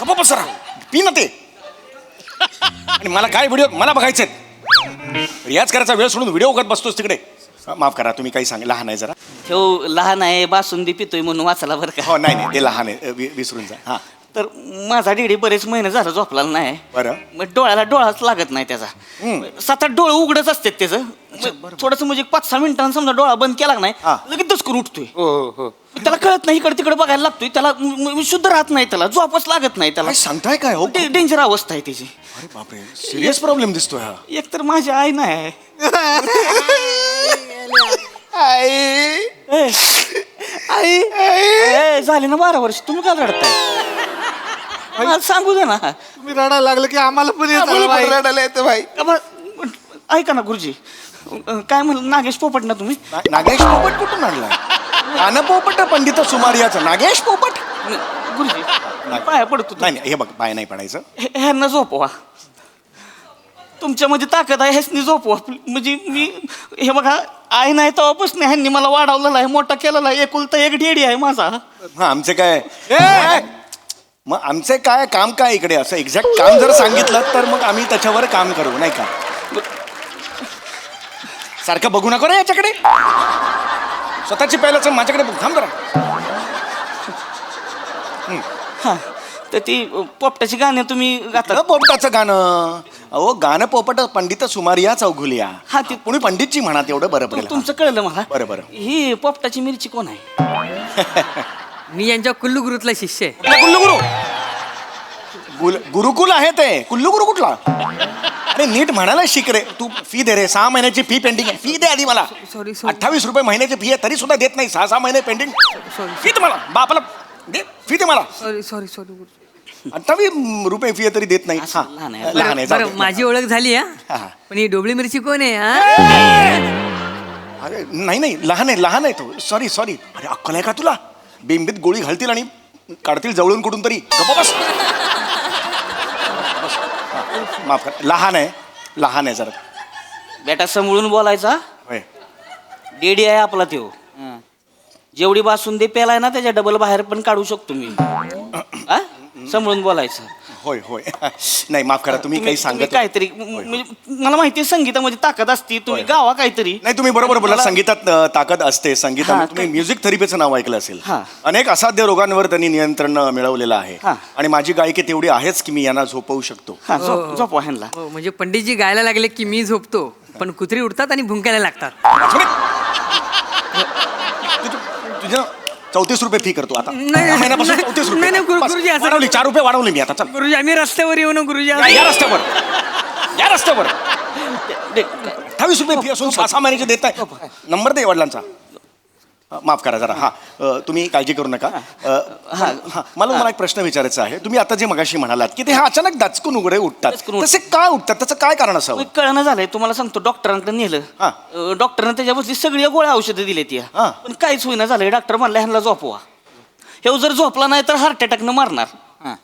[SPEAKER 10] कपा पसरा पी ना ते. आणि मला काय व्हिडिओ मला बघायचे. रियाज करायचा वेळ सोडून व्हिडिओ बघत बसतोस तिकडे. माफ करा तुम्ही काही सांग. लहान आहे जरा.
[SPEAKER 4] तो लहान आहे बासुंदी पितोय म्हणून वाचला बरं का.
[SPEAKER 10] हो नाही ते लहान आहे विसरून जा. हा
[SPEAKER 4] तर माझा डेडी बरेच महिने झालं झोपलेला नाही.
[SPEAKER 10] बरं.
[SPEAKER 4] मग डोळ्याला डोळाच लागत नाही त्याचा. 7-8 डोळे उघडच असतात त्याचं. थोडस म्हणजे 5-6 मिनिटांनी समजा डोळा बंद केला नाही
[SPEAKER 10] हा.
[SPEAKER 4] लगेच दचकून उठतोय. त्याला कळत नाही इकडे तिकडे बघायला लागतोय. त्याला शुद्ध राहत नाही. त्याला झोपच लागत नाही. त्याला
[SPEAKER 10] काय सांगताय काय हो.
[SPEAKER 4] डेंजर अवस्था आहे त्याची.
[SPEAKER 10] अरे बापरे सिरियस प्रॉब्लेम दिसतोय हा.
[SPEAKER 4] एक तर माझी आई नाही. आई झाले ना 12 वर्ष. तुम्ही काय रडताय? मला सांगू दे ना.
[SPEAKER 2] तुम्ही रडायला लागलं की आम्हाला पण रडायला येतं भाई.
[SPEAKER 4] ऐका ना गुरुजी, काय म्हणलं नागेश पोपट ना तुम्ही?
[SPEAKER 10] नागेश पोपट कुठून आणला. गाणं पोपट पंडित सुमारियाचं नागेश पोपट.
[SPEAKER 4] गुरुजी पाया पडतो.
[SPEAKER 10] नाही हे बघ पाय नाही पडायचं.
[SPEAKER 4] ह्यांना झोपवा. तुमच्यामध्ये ताकद आहे ह्यासनी झोपवा. म्हणजे मी हे बघा आई नाही तेव्हापासून ह्यांनी मला वाढवलेला आहे, मोठा केलेला आहे. एकुलता एक डेडी आहे माझा.
[SPEAKER 10] हा आमचे काय मग आमचे काय काम काय इकडे असं एक्झॅक्ट काम जर सांगितलं तर मग आम्ही त्याच्यावर काम करू नाही का. सारखं बघू नको रे याच्याकडे. स्वतःची पहिल्याच माझ्याकडे थांब जरा.
[SPEAKER 4] हा तर ती पोपटाची गाणी तुम्ही गाता.
[SPEAKER 10] पोपटाचं गाणं. अहो गाणं पोपट पंडित सुमारिया चौघुलिया.
[SPEAKER 4] हा, ते-
[SPEAKER 10] कोणी पंडितची म्हणा तेवढं बरं पडेल.
[SPEAKER 4] तुमचं कळलं मला.
[SPEAKER 10] बरं.
[SPEAKER 4] ही पोपटाची मिरची कोण आहे?
[SPEAKER 11] मी यांच्या कुल्लू गुरुतला शिष्य आहे.
[SPEAKER 10] कुठला कुल्लू गुरु गुरुकुल आहे ते. कुल्लू गुरु कुठला. अरे नीट म्हणायला शिक रे. तू फी दे रे. 6 महिन्याची फी पेंडिंग आहे. फी दे आधी मला.
[SPEAKER 11] सॉरी
[SPEAKER 10] 28 रुपये महिन्याची फी आहे तरी सुद्धा देत नाही. 6 महिने पेंडिंग. फी दे मला. बापाला दे फी दे मला.
[SPEAKER 11] सॉरी
[SPEAKER 10] 28 रुपये फी आहे तरी देत नाही. हा
[SPEAKER 4] लहान आहे.
[SPEAKER 10] लहान आहे जाऊ
[SPEAKER 11] बरं
[SPEAKER 10] दे.
[SPEAKER 11] माझी ओळख झाली
[SPEAKER 10] हा.
[SPEAKER 11] हा. पण ही डोबळी मिरची कोण आहे हा?
[SPEAKER 10] अरे नाही लहान आहे तो. सॉरी अरे अक्कल आहे का तुला. बिंबीत गोळी घालतील आणि काढतील जवळून कुठून तरी. गप्प बस. माफ कर. लहान आहे जरा.
[SPEAKER 4] बेटा समजून बोलायचा.
[SPEAKER 10] होय.
[SPEAKER 4] डेडी आहे आपला त्यो. जेवढी बासुंदी पेलाय ना त्याच्या डबल बाहेर पण काढू शकतो मी. हा? समजून बोलायचं.
[SPEAKER 10] होय नाही माफ करा. तुम्ही काही सांगत
[SPEAKER 4] काहीतरी म्हणजे मला माहिती आहे संगीतामध्ये ताकद असते. तुम्ही गावा काहीतरी.
[SPEAKER 10] नाही तुम्ही बरोबर बोला.
[SPEAKER 4] मला-
[SPEAKER 10] संगीतात ताकद असते. संगीतामध्ये तुम्ही म्युझिक थेरपीचं नाव ऐकलं असेल.
[SPEAKER 4] हा.
[SPEAKER 10] अनेक असाध्य रोगांवर त्यांनी नियंत्रण मिळवलेलं आहे.
[SPEAKER 4] हा.
[SPEAKER 10] आणि माझी गायकी तेवढी आहेच की मी यांना झोपवू शकतो.
[SPEAKER 4] हा झोपवा ह्यांना.
[SPEAKER 11] हो, म्हणजे पंडितजी गायला लागले की मी झोपतो, पण कुत्री उठतात आणि भुंकायला लागतात.
[SPEAKER 10] तुझ्या 34 रुपये फी करतो आता.
[SPEAKER 11] नाही,
[SPEAKER 10] या महिन्यापासून 34 रुपये.
[SPEAKER 11] नाही,
[SPEAKER 10] बस,
[SPEAKER 11] गुरुजी, असं-
[SPEAKER 10] वाढवली 4 रुपये वाढवले मी आता. चल
[SPEAKER 11] गुरुजी आम्ही रस्त्यावर येऊ ना गुरुजी.
[SPEAKER 10] या रस्त्यावर 28 रुपये फी असून 6 महिन्याचे देत आहे. नंबर दे वडिलांचा. माफ करा जरा. हा तुम्ही काळजी करू नका. मला एक प्रश्न विचारायचा आहे. तुम्ही आता जे मगाशी म्हणालात की ते अचानक दचकून उघडे उठतात,
[SPEAKER 4] दचकून उठतात.
[SPEAKER 10] तसे काय उठतात. त्याचं काय कारण असावं.
[SPEAKER 4] कळणं झालंय. तुम्हाला सांगतो डॉक्टरांकडे
[SPEAKER 10] हा.
[SPEAKER 4] नेलं. डॉक्टरनं त्याच्यावरती सगळ्या गोळ्या औषधं दिली ती.
[SPEAKER 10] हा.
[SPEAKER 4] पण काहीच होईना झालंय. डॉक्टर म्हणला ह्यांना झोपवा. हे जर झोपला नाही तर हार्ट अटॅकनं मारणार. हा.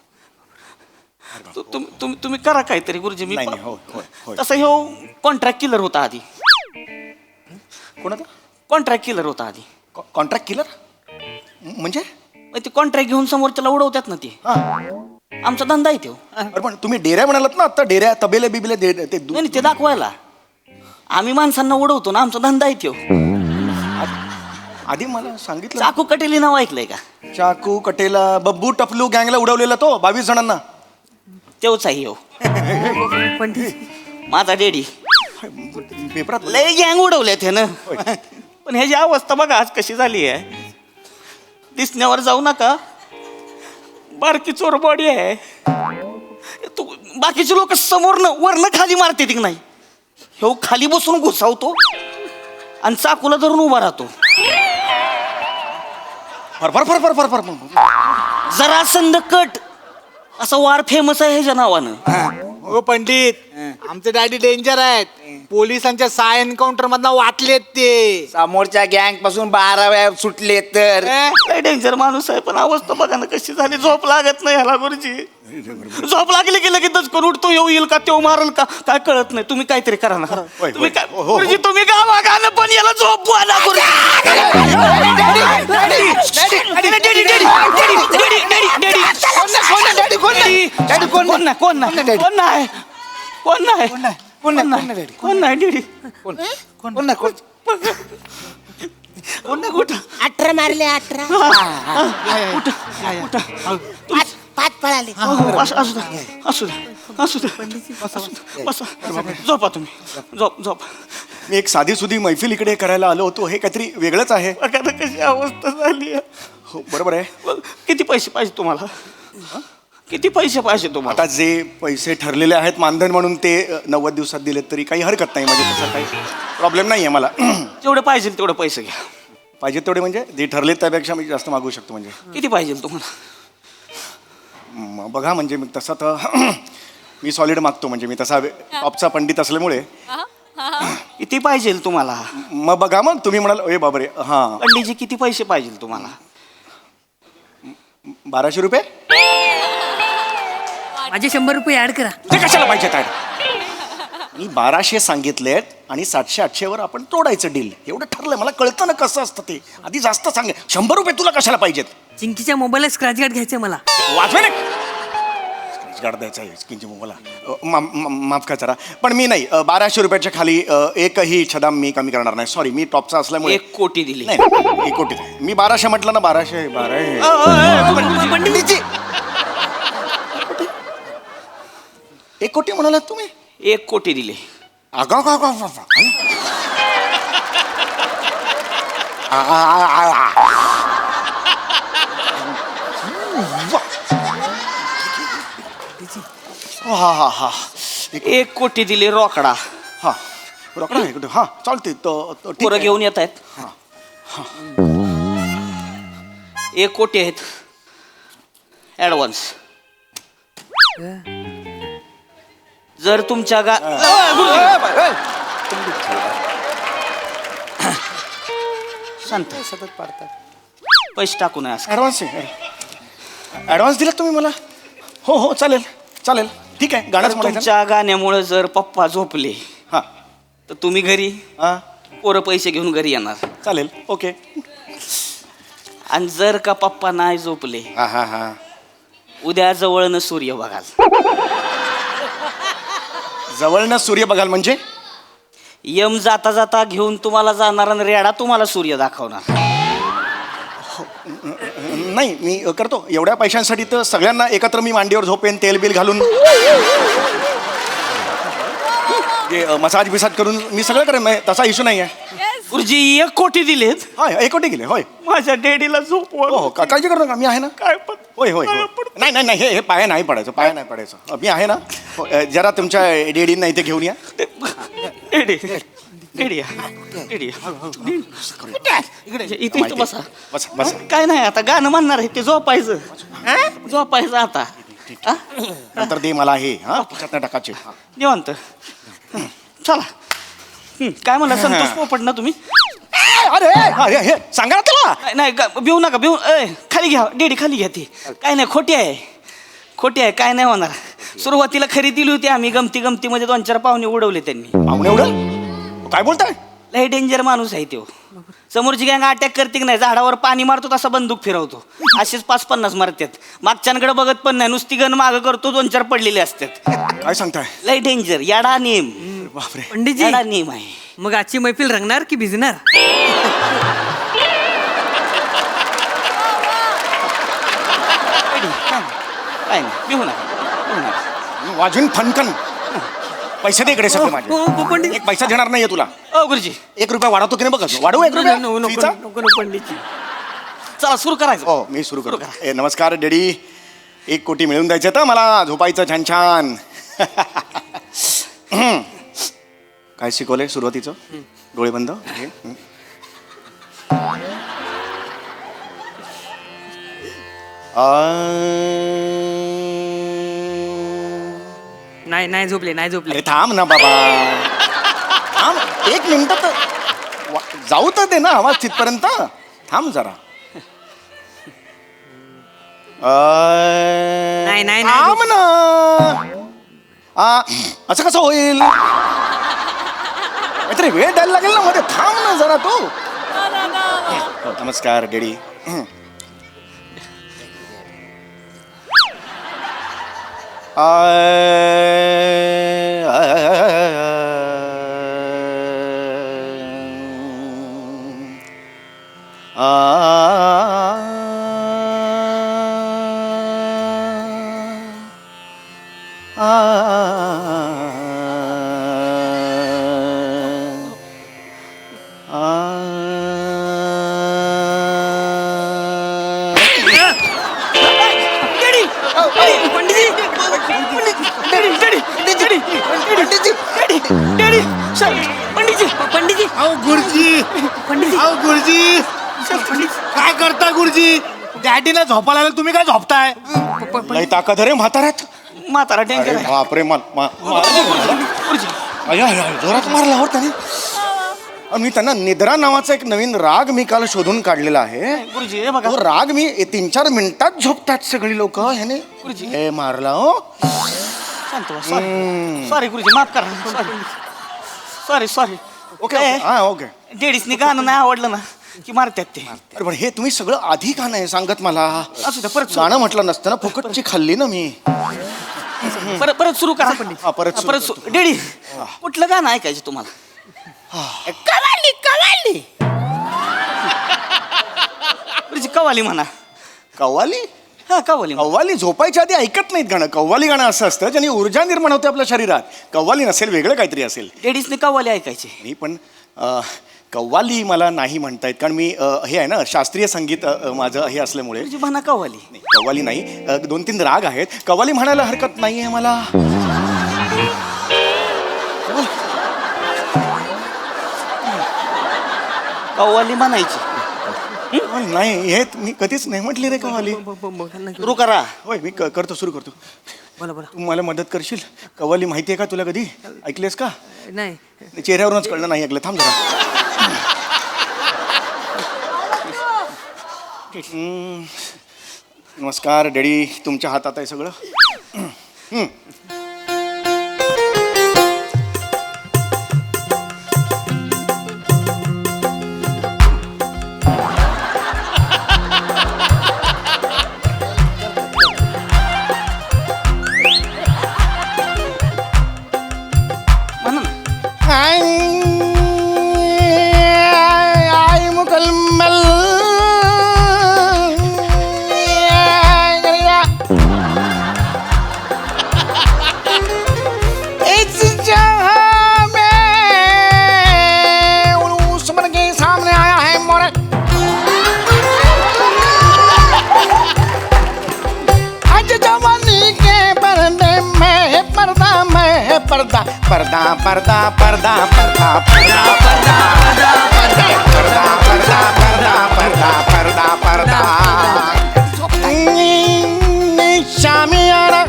[SPEAKER 4] तुम्ही करा काहीतरी गुरुजी. मी
[SPEAKER 10] नाही, होय.
[SPEAKER 4] तसं हे कॉन्ट्रॅक्ट किलर होता आधी.
[SPEAKER 10] कोणाचा
[SPEAKER 4] कॉन्ट्रॅक्ट किलर होता आधी.
[SPEAKER 10] कॉन्ट्रॅक्ट किलर म्हणजे.
[SPEAKER 4] मग ते कॉन्ट्रॅक्ट घेऊन समोरच्याला उडवतात ना ते.
[SPEAKER 10] हा.
[SPEAKER 4] आमचा धंदा आहे तो.
[SPEAKER 10] अरे पण तुम्ही डेऱ्या म्हणालात ना आता. डेऱ्या तबेले बिबले ते
[SPEAKER 4] नाही ते दाखवायला. आम्ही माणसांना उडवतो ना. आमचा धंदा आहे तो.
[SPEAKER 10] आधी मला सांगितलं.
[SPEAKER 4] चाकू कटेली नाव ऐकलंय का?
[SPEAKER 10] चाकू कटेला बब्बू टपलू गँगला उडवलेला तो 22 जणांना.
[SPEAKER 4] तेवच आहे हो
[SPEAKER 11] पंडित
[SPEAKER 4] माझा डेडी.
[SPEAKER 10] पेपरात
[SPEAKER 4] लय गँग उडवल्या त्यानं. पण ह्याची अवस्था बघा आज कशी झाली आहे. दिसण्यावर जाऊ नका, बारकी चोर बॉडी आहे. तू बाकीचे लोक समोरनं वरनं खाली मारते की नाही, ह्यो खाली बसून घुसावतो आणि चाकूला धरून उभा राहतो.
[SPEAKER 10] फर फर फर फर फर फर.
[SPEAKER 4] जरा संदकट असा वार फेमस आहे ह्याच्या नावानं.
[SPEAKER 9] हो पंडित, आमचे डॅडी डेंजर आहेत. पोलिसांच्या 6 एन्काउंटर मधनं वाटलेत ते. समोरच्या गँग पासून 12 वेळा सुटले तर.
[SPEAKER 4] लय डेंजर माणूस आहे, पण अवस्था बघा ना कशी झाली. झोप लागत नाही ह्याला गुरुजी. झोप लागली की लगेच दचकन उठतो. येईल का तो मारल का काय कळत नाही. तुम्ही काहीतरी करा ना. तुम्ही काय गुरुजी, तुम्ही गावा गाणं पण याला झोप ना कोण
[SPEAKER 5] 18 मारले 18. 5 पळाले.
[SPEAKER 4] झोपा तुम्ही. झोप.
[SPEAKER 10] मी एक साधी सुधी मैफिल इकडे करायला आलो होतो. हे काहीतरी वेगळंच आहे.
[SPEAKER 4] बघा ना कशी अवस्था झाली आहे.
[SPEAKER 10] हो बरोबर आहे.
[SPEAKER 4] किती पैसे पाहिजे तुम्हाला? किती पैसे पाहिजे तुम्हाला?
[SPEAKER 10] आता जे पैसे ठरलेले आहेत मानधन म्हणून ते 90 दिवसात दिलेत तरी काही हरकत नाही. म्हणजे तसा काही प्रॉब्लेम नाही आहे मला.
[SPEAKER 4] जेवढे पाहिजे तेवढे पैसे घ्या.
[SPEAKER 10] पाहिजे तेवढे म्हणजे जे ठरले त्यापेक्षा मी जास्त मागू शकतो. म्हणजे
[SPEAKER 4] किती पाहिजे तुम्हाला?
[SPEAKER 10] बघा म्हणजे मी तसा तर मी सॉलिड मागतो. म्हणजे मी तसा टॉपचा पंडित असल्यामुळे.
[SPEAKER 4] किती पाहिजे तुम्हाला?
[SPEAKER 10] मग बघा मग तुम्ही म्हणाल ए बाबरे. हां
[SPEAKER 4] पंडितजी किती पैसे पाहिजे तुम्हाला?
[SPEAKER 10] 1200 रुपये.
[SPEAKER 11] माझे 100 रुपये ऍड करा.
[SPEAKER 10] ते कशाला पाहिजे काय? मी 1200 सांगितलेत आणि 700-800 वर आपण तोडायचं डील. एवढं ठरलंय. मला कळतं ना कसं असतं ते. आधी जास्त सांगे. 100 रुपये तुला कशाला पाहिजेत?
[SPEAKER 11] चिंकीच्या मोबाईलला स्क्रॅच गार्ड घ्यायचंय मला.
[SPEAKER 10] वाजवे नाही. स्क्रॅच गार्ड द्यायचा आहे स्किनची मला. माफ करा जरा. पण मी नाही 1200 रुपयाच्या खाली एकही छदाम मी कमी करणार नाही. सॉरी, मी टॉपचा असल्यामुळे.
[SPEAKER 4] 1 कोटी दिली.
[SPEAKER 10] नाही 1 कोटी. मी 1200 म्हटलं ना. 1200
[SPEAKER 4] पंडितजी
[SPEAKER 10] 1 कोटी म्हणालात तुम्ही?
[SPEAKER 4] 1 कोटी दिले.
[SPEAKER 10] अगा का हा हा हा
[SPEAKER 4] 1 कोटी दिले रोकडा.
[SPEAKER 10] हा रोकडा आहे. हा चालते.
[SPEAKER 4] पोरं घेऊन येत आहेत. 1 कोटी आहेत ऍडव्हान्स. जर तुमच्या शांत
[SPEAKER 9] सतत पाडतात.
[SPEAKER 4] पैसे टाकू नये असं.
[SPEAKER 10] ॲडव्हान्स आहे. ॲडव्हान्स दिलात तुम्ही मला? हो हो चालेल चालेल. ठीक आहे. गाणंच म्हणायचं.
[SPEAKER 4] तुमच्या गाण्यामुळे जर पप्पा झोपले
[SPEAKER 10] हां
[SPEAKER 4] तर तुम्ही घरी,
[SPEAKER 10] हां
[SPEAKER 4] पोरं पैसे घेऊन घरी येणार.
[SPEAKER 10] चालेल. ओके.
[SPEAKER 4] आणि जर का पप्पा नाही झोपले,
[SPEAKER 10] हां हां हां
[SPEAKER 4] उद्या जवळनं सूर्य बघाल.
[SPEAKER 10] जवळनं सूर्य बघाल म्हणजे?
[SPEAKER 4] यम जाता जाता घेऊन तुम्हाला जाणार आणि रेडा तुम्हाला सूर्य दाखवणार.
[SPEAKER 10] नाही मी करतो. एवढ्या पैशांसाठी तर सगळ्यांना एकत्र मी मांडीवर झोपेन. तेल बिल घालून मसाज बिसाज करून मी सगळं करेन. तसा इश्यू नाही आहे.
[SPEAKER 4] गुरुजी 1 कोटी दिलेत.
[SPEAKER 10] होय 1 कोटी गेले. होय
[SPEAKER 4] माझ्या डेडीला झोप.
[SPEAKER 10] हो काळजी करू नका. मी आहे ना.
[SPEAKER 4] काय पण
[SPEAKER 10] होय होय होय. नाही नाही नाही हे पाया नाही पडायचं. पाया नाही पडायचं. मी आहे ना. जरा तुमच्या डेडींना इथे घेऊन या.
[SPEAKER 4] डेडी डेडी इथे बसा.
[SPEAKER 10] बस बस.
[SPEAKER 4] काय नाही आता गाणं म्हणणार आहे ते झोपायचं. झोपायचं आता.
[SPEAKER 10] नंतर दे मला हे. हा टाकाचे.
[SPEAKER 4] निवांत चला. काय म्हणला संतोष पोपट ना तुम्ही?
[SPEAKER 10] अरे अरे हे सांगा ना त्याला.
[SPEAKER 4] नाही भिऊ नका भिऊ. खाली घ्या डेडी खाली घ्या. ती काय नाही खोटी आहे काय नाही होणार. सुरुवातीला खरी दिली होती आम्ही. गमतीमध्ये 2-4 पाहुणे उडवले त्यांनी.
[SPEAKER 10] पाहुणे उडव? काय बोलताय?
[SPEAKER 4] लय डेंजर माणूस आहे तो. समोरची गँग अटॅक करते की नाही, झाडावर पाणी मारतो तसा बंदूक फिरवतो. असेच 5-50 मारतात. मागच्यांकडे बघत पण नाही. नुसती गण मागं करतो. 2-4 पडलेले असतात.
[SPEAKER 10] काय सांगताय?
[SPEAKER 4] लय डेंजर. याडा नेम.
[SPEAKER 10] बापरे.
[SPEAKER 11] पंडितजी
[SPEAKER 4] याडा नेम आहे.
[SPEAKER 11] मग आजची मैफिल रंगणार की भिजणार?
[SPEAKER 9] काय नाही बिहू नका.
[SPEAKER 10] वाजून ठणकन. पैसे दे इकडे सगळे माझे.
[SPEAKER 11] हो, पंडित.
[SPEAKER 10] एक पैसा देणार नाहीये तुला.
[SPEAKER 9] ओ गुरुजी
[SPEAKER 10] 1 रुपया वाढवतो की नाही बघा. वाढवू 1 रुपया
[SPEAKER 11] नको
[SPEAKER 10] फीचा?
[SPEAKER 11] नको नको पंडितजी.
[SPEAKER 9] चला सुरू करायचं.
[SPEAKER 10] हो मी सुरू करतो. नमस्कार डॅडी. 1 कोटी मिळून द्यायचे तर मला झोपायचं छान छान. काय शिकवलंय सुरुवातीचं? डोळे बंद. हे.
[SPEAKER 11] नाही झोपले नाही झोपले.
[SPEAKER 10] अरे थांब ना बाबा. थांब 1 मिनिट तर जाऊ तर दे ना आवाज तिथपर्यंत. थांब जरा.
[SPEAKER 11] नाही
[SPEAKER 10] थांब ना. असं कसं होईल? काहीतरी वेळ द्यायला लागेल ना मध्ये. थांब ना जरा तू. हो, नमस्कार डॅडी.
[SPEAKER 11] पंडितजी
[SPEAKER 2] अहो गुरुजी. अहो गुरुजी काय करता गुरुजी? डॅडीला झोपायला लागलं, तुम्ही काय झोपताय?
[SPEAKER 10] लई ताकद रे म्हाताऱ्यात.
[SPEAKER 9] म्हातारा डेंजर आहे.
[SPEAKER 10] बापरे. जोरात मारला हो त्याने. मी त्यांना निद्रा नावाचा एक नवीन राग मी काल शोधून काढलेला आहे.
[SPEAKER 9] गुरुजी हे बघा.
[SPEAKER 10] तो राग मी 3-4 मिनिटात झोपतात सगळी लोक. ह्याने
[SPEAKER 9] गुरुजी.
[SPEAKER 10] हे मारला हो.
[SPEAKER 9] शांत व्हा. सॉरी गुरुजी माफ करा. सॉरी
[SPEAKER 10] ओके हा ओके.
[SPEAKER 9] लेडीजनी गाणं नाही आवडलं ना की मारतात ते.
[SPEAKER 10] अरे पण हे तुम्ही सगळं आधी का नाही सांगत मला?
[SPEAKER 9] असू द्या परत
[SPEAKER 10] गाणं म्हटलं नसतं ना. फुकटची खाल्ली ना मी.
[SPEAKER 9] परत सुरू करा.
[SPEAKER 10] हा, परत सुरू
[SPEAKER 9] डेडी कुठलं गाणं ऐकायचं तुम्हाला?
[SPEAKER 5] कवाली कवाली.
[SPEAKER 9] गुरुजी कवाली म्हणा.
[SPEAKER 10] कव्वाली.
[SPEAKER 9] हा कवाली म्हणा.
[SPEAKER 10] कव्वाली झोपायच्या आधी ऐकत नाहीत गाणं. कव्वाली गाणं असं असतं ज्याने ऊर्जा निर्माण होते आपल्या शरीरात. कव्वाली नसेल, वेगळं काहीतरी असेल.
[SPEAKER 9] लेडीजने कवाली ऐकायची.
[SPEAKER 10] मी पण कव्वाली मला नाही म्हणता येत कारण मी हे आहे ना शास्त्रीय संगीत माझं हे असल्यामुळे.
[SPEAKER 9] गुरुजी म्हणा कवाली.
[SPEAKER 10] नाही, कव्वाली नाही. 2-3 राग आहेत. कव्वाली म्हणायला हरकत नाही आहे मला.
[SPEAKER 9] कव्वाली म्हणायची.
[SPEAKER 10] नाही हे मी कधीच नाही म्हटली रे कव्वाली.
[SPEAKER 9] सुरू करा.
[SPEAKER 10] होय मी करतो सुरू करतो.
[SPEAKER 11] बोला बोला.
[SPEAKER 10] तू मला मदत करशील? कव्वाली माहिती आहे का तुला? कधी ऐकलीस का?
[SPEAKER 11] नाही
[SPEAKER 10] चेहऱ्यावरूनच कळलं नाही ऐकलं. थांब जरा. नमस्कार डॅडी. तुमच्या हातात आहे सगळं.
[SPEAKER 9] म्हणा ना.
[SPEAKER 10] आई मुकलमल इस जहां में उस मन के सामने आया है मोरे. आज जवानी के पर्दे में पर्दा में पर्दा पर्दा पर्दा पर्दा पर्दा पर्दा पर्दा पर्दा पर्दा पर्दा पर्दा पर्दा पर्दा शामियाना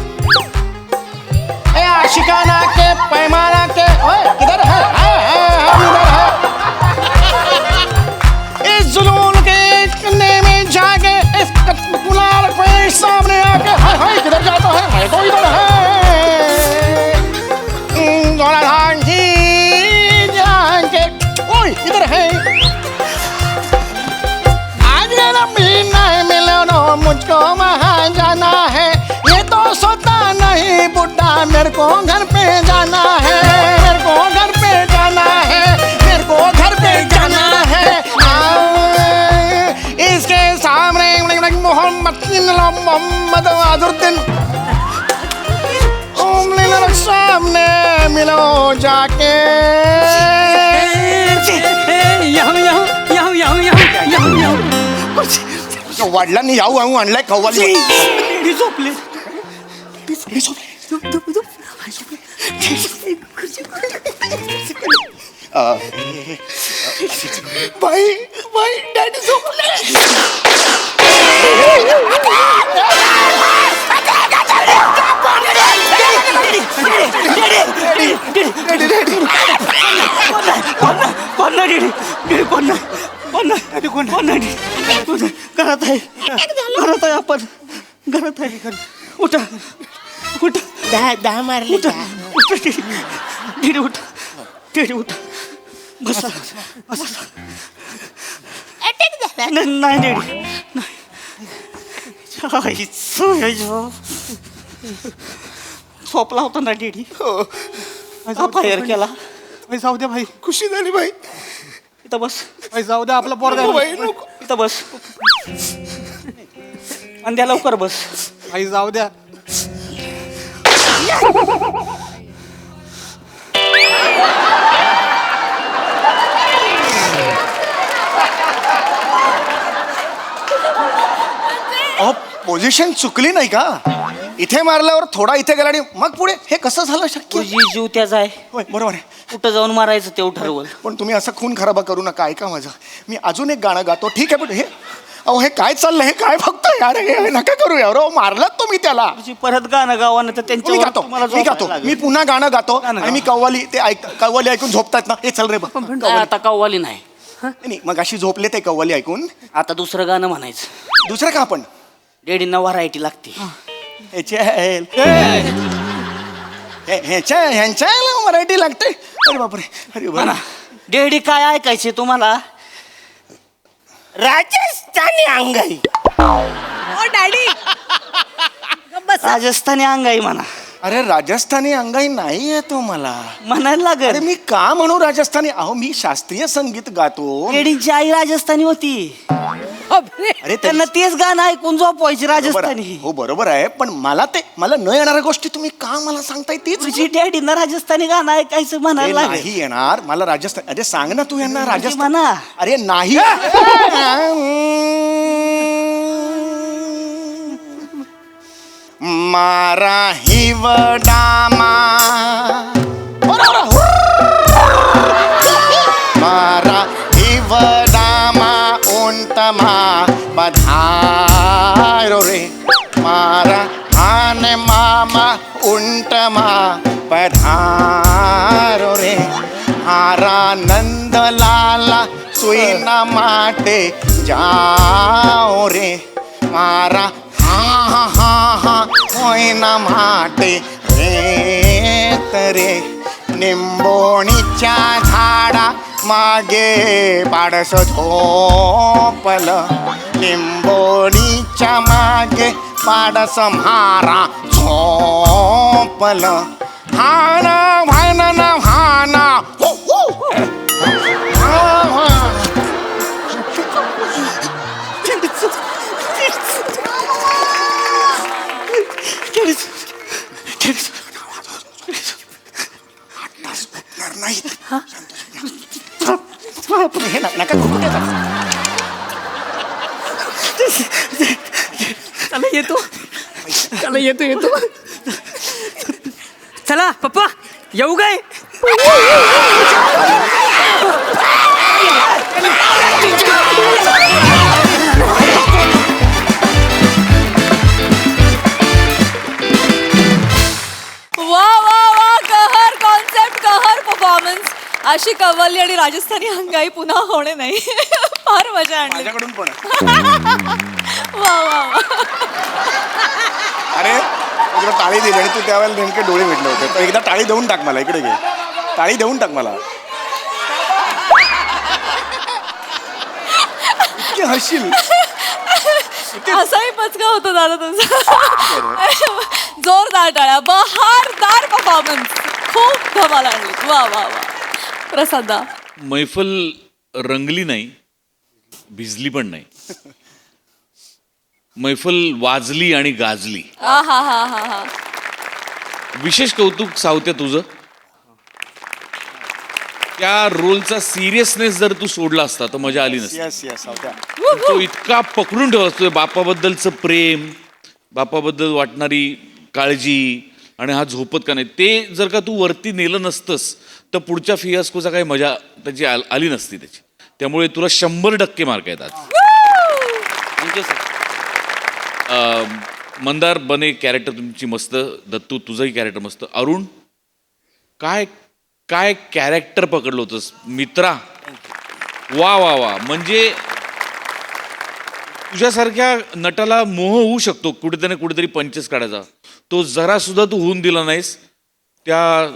[SPEAKER 10] ए आशिकाना के पैमाना के. ओए किधर है? इधर है. इस जुनून के कन्ने में जाके इस गुलाल पे सामने आके हाय हाय किधर जाता है? मैं तो इधर है. ओए इधर है. आज मेरा महीना है मिलनो मुझको वहाँ जाना है. ये तो सोता नहीं बुढ़ा मेरे को घर पे जाना है. मेरे को घर पे जाना है. मेरे को घर पे जाना है. इसके सामने मोहम्मद अजरुद्दीन हो जाके वडिलांनी याऊ आणू आणलाय कव्वाली
[SPEAKER 4] झोपले
[SPEAKER 10] बाई बाई डॅडी झोपले
[SPEAKER 4] घरात आहे आपण घरात आहे उठा उठा
[SPEAKER 5] दहा मारले
[SPEAKER 4] उठा दीदी उठा दीदी उठा बसा बसा नाही दीदी नाही झोपला होता ना दीदी फायर केला
[SPEAKER 10] जाऊ द्या भाई खुशी झाली भाई
[SPEAKER 4] इथं बस
[SPEAKER 10] जाऊ द्या आपला पोरगा भाई नको
[SPEAKER 4] इथं बस अंध्या लवकर बस
[SPEAKER 10] आई जाऊ द्या पोझिशन चुकली नाही का इथे मारल्यावर थोडा इथे गेला आणि मग पुढे हे कसं झालं शक्य
[SPEAKER 4] तुझी जीव त्याचा आहे
[SPEAKER 10] होय बरोबर आहे
[SPEAKER 4] कुठं जाऊन मारायचं तेवढं ठरवलं
[SPEAKER 10] पण तुम्ही असं खून खराबा करू नका ऐका माझं मी अजून एक गाणं गातो ठीक आहे पण हे अहो हे काय चाललंय हे काय बघतोय यार हे नका करू यार अहो मारलात तुम्ही त्याला
[SPEAKER 4] तुझी परत गाणं गावानं तर
[SPEAKER 10] मी गातो मी पुन्हा गाणं गातो
[SPEAKER 4] गाणं
[SPEAKER 10] आणि मी कव्वाली ते कव्वाली ऐकून झोपतात ना हे चल रे बघ
[SPEAKER 4] आता कव्वाली नाही
[SPEAKER 10] नाही मग अशी झोपले ते कव्वाली ऐकून
[SPEAKER 4] आता दुसरं गाणं म्हणायचं
[SPEAKER 10] दुसरं का आपण
[SPEAKER 4] डेडींना व्हरायटी लागते
[SPEAKER 10] ह्यांच्या मराठी लागते अरे बापरे अरे
[SPEAKER 4] म्हणा डेडी काय ऐकायचे तुम्हाला
[SPEAKER 5] राजस्थानी अंगाई
[SPEAKER 8] डॅडी
[SPEAKER 4] राजस्थानी अंगाई म्हणा
[SPEAKER 10] अरे राजस्थानी अंगाई नाही आहे तो मला
[SPEAKER 4] म्हणायला
[SPEAKER 10] अरे
[SPEAKER 4] लागेल
[SPEAKER 10] मी का म्हणू राजस्थानी अहो मी शास्त्रीय संगीत गातो
[SPEAKER 4] डेडींची आई राजस्थानी होती
[SPEAKER 10] अरे
[SPEAKER 4] त्यांना तेच गाणं ऐकून झोपवायची
[SPEAKER 10] बरोबर आहे.
[SPEAKER 4] राजस्थानी
[SPEAKER 10] हो बरोबर आहे पण मला न येणाऱ्या गोष्टी तुम्ही का मला सांगताय तीच
[SPEAKER 4] तुझी डॅडींना राजस्थानी गाणं ऐकायचं
[SPEAKER 10] अरे
[SPEAKER 4] म्हणायला लागेल
[SPEAKER 10] नाही येणार मला राजस्थान अरे सांग ना तू यांना राजस्थान
[SPEAKER 4] म्हणा
[SPEAKER 10] अरे नाही मारा हिवडामा मारा हिवडामा उंटमा बधारो रे मारा आने मामा उंटमा पधारो रे हारा नंदलाला सुईना माटे जाओ रे मारा हा हा हा होईना माटे रे तरे निंबोणीच्या झाडा मागे पाडस झोपल लिंबोणीच्या मागे पाडस म्हारा झोपल हाना भाना ना भाना हो, हो. हा, हा. नाही हे नका करू नका.
[SPEAKER 11] चला येतो चला पप्पा येऊ काय
[SPEAKER 1] वा वा वा कहर कॉन्सेप्ट कहर परफॉर्मन्स अशी कव्वाली आणि राजस्थानी अंगाई पुन्हा होणे नाही फार मजा आणली
[SPEAKER 10] माझ्याकडून पण
[SPEAKER 1] वा वा वा
[SPEAKER 10] अरे तुला टाळी दिली आणि तू त्यावेळेला नेमके डोळे भेटले होते तर एकदा टाळी देऊन टाक मला इकडे घे टाळी देऊन टाक मला इतकी हसशील
[SPEAKER 1] असाही पचका होतो दादा तुमचा जोरदार टाळ्या बहारदार परफॉर्मन्स खूप धमाल आणली वा वा वा प्रसादा
[SPEAKER 7] मैफल रंगली नाही भिजली पण नाही मैफल वाजली आणि गाजली
[SPEAKER 1] हा हा हा हा हा
[SPEAKER 7] विशेष कौतुक सावत्या तुझं त्या रोलचा सिरियसनेस जर तू सोडला असता तर मजा आली नसती.
[SPEAKER 10] येस येस
[SPEAKER 7] तो इतका पकडून ठेवला असतो बापाबद्दलचं प्रेम, बापाबद्दल वाटणारी काळजी आणि हा झोपत का नाही, ते जर का तू वरती नेलं नसतंस तर पुढच्या फियास्कोचा काही मजा त्याची आली नसती त्याची. त्यामुळे तुला 100% मार्क आहेत आज.
[SPEAKER 4] Thank you sir.
[SPEAKER 7] मंदार बने कॅरेक्टर तुमची मस्त, दत्तू तुझंही कॅरेक्टर मस्त, अरुण काय काय कॅरेक्टर पकडलं होतंस मित्रा. वा वा वा, म्हणजे तुझ्यासारख्या नटाला मोह होऊ शकतो कुठेतरी कुठेतरी पंचेस काढायचा, तो जरा सुद्धा तू होऊन दिला नाहीस. त्या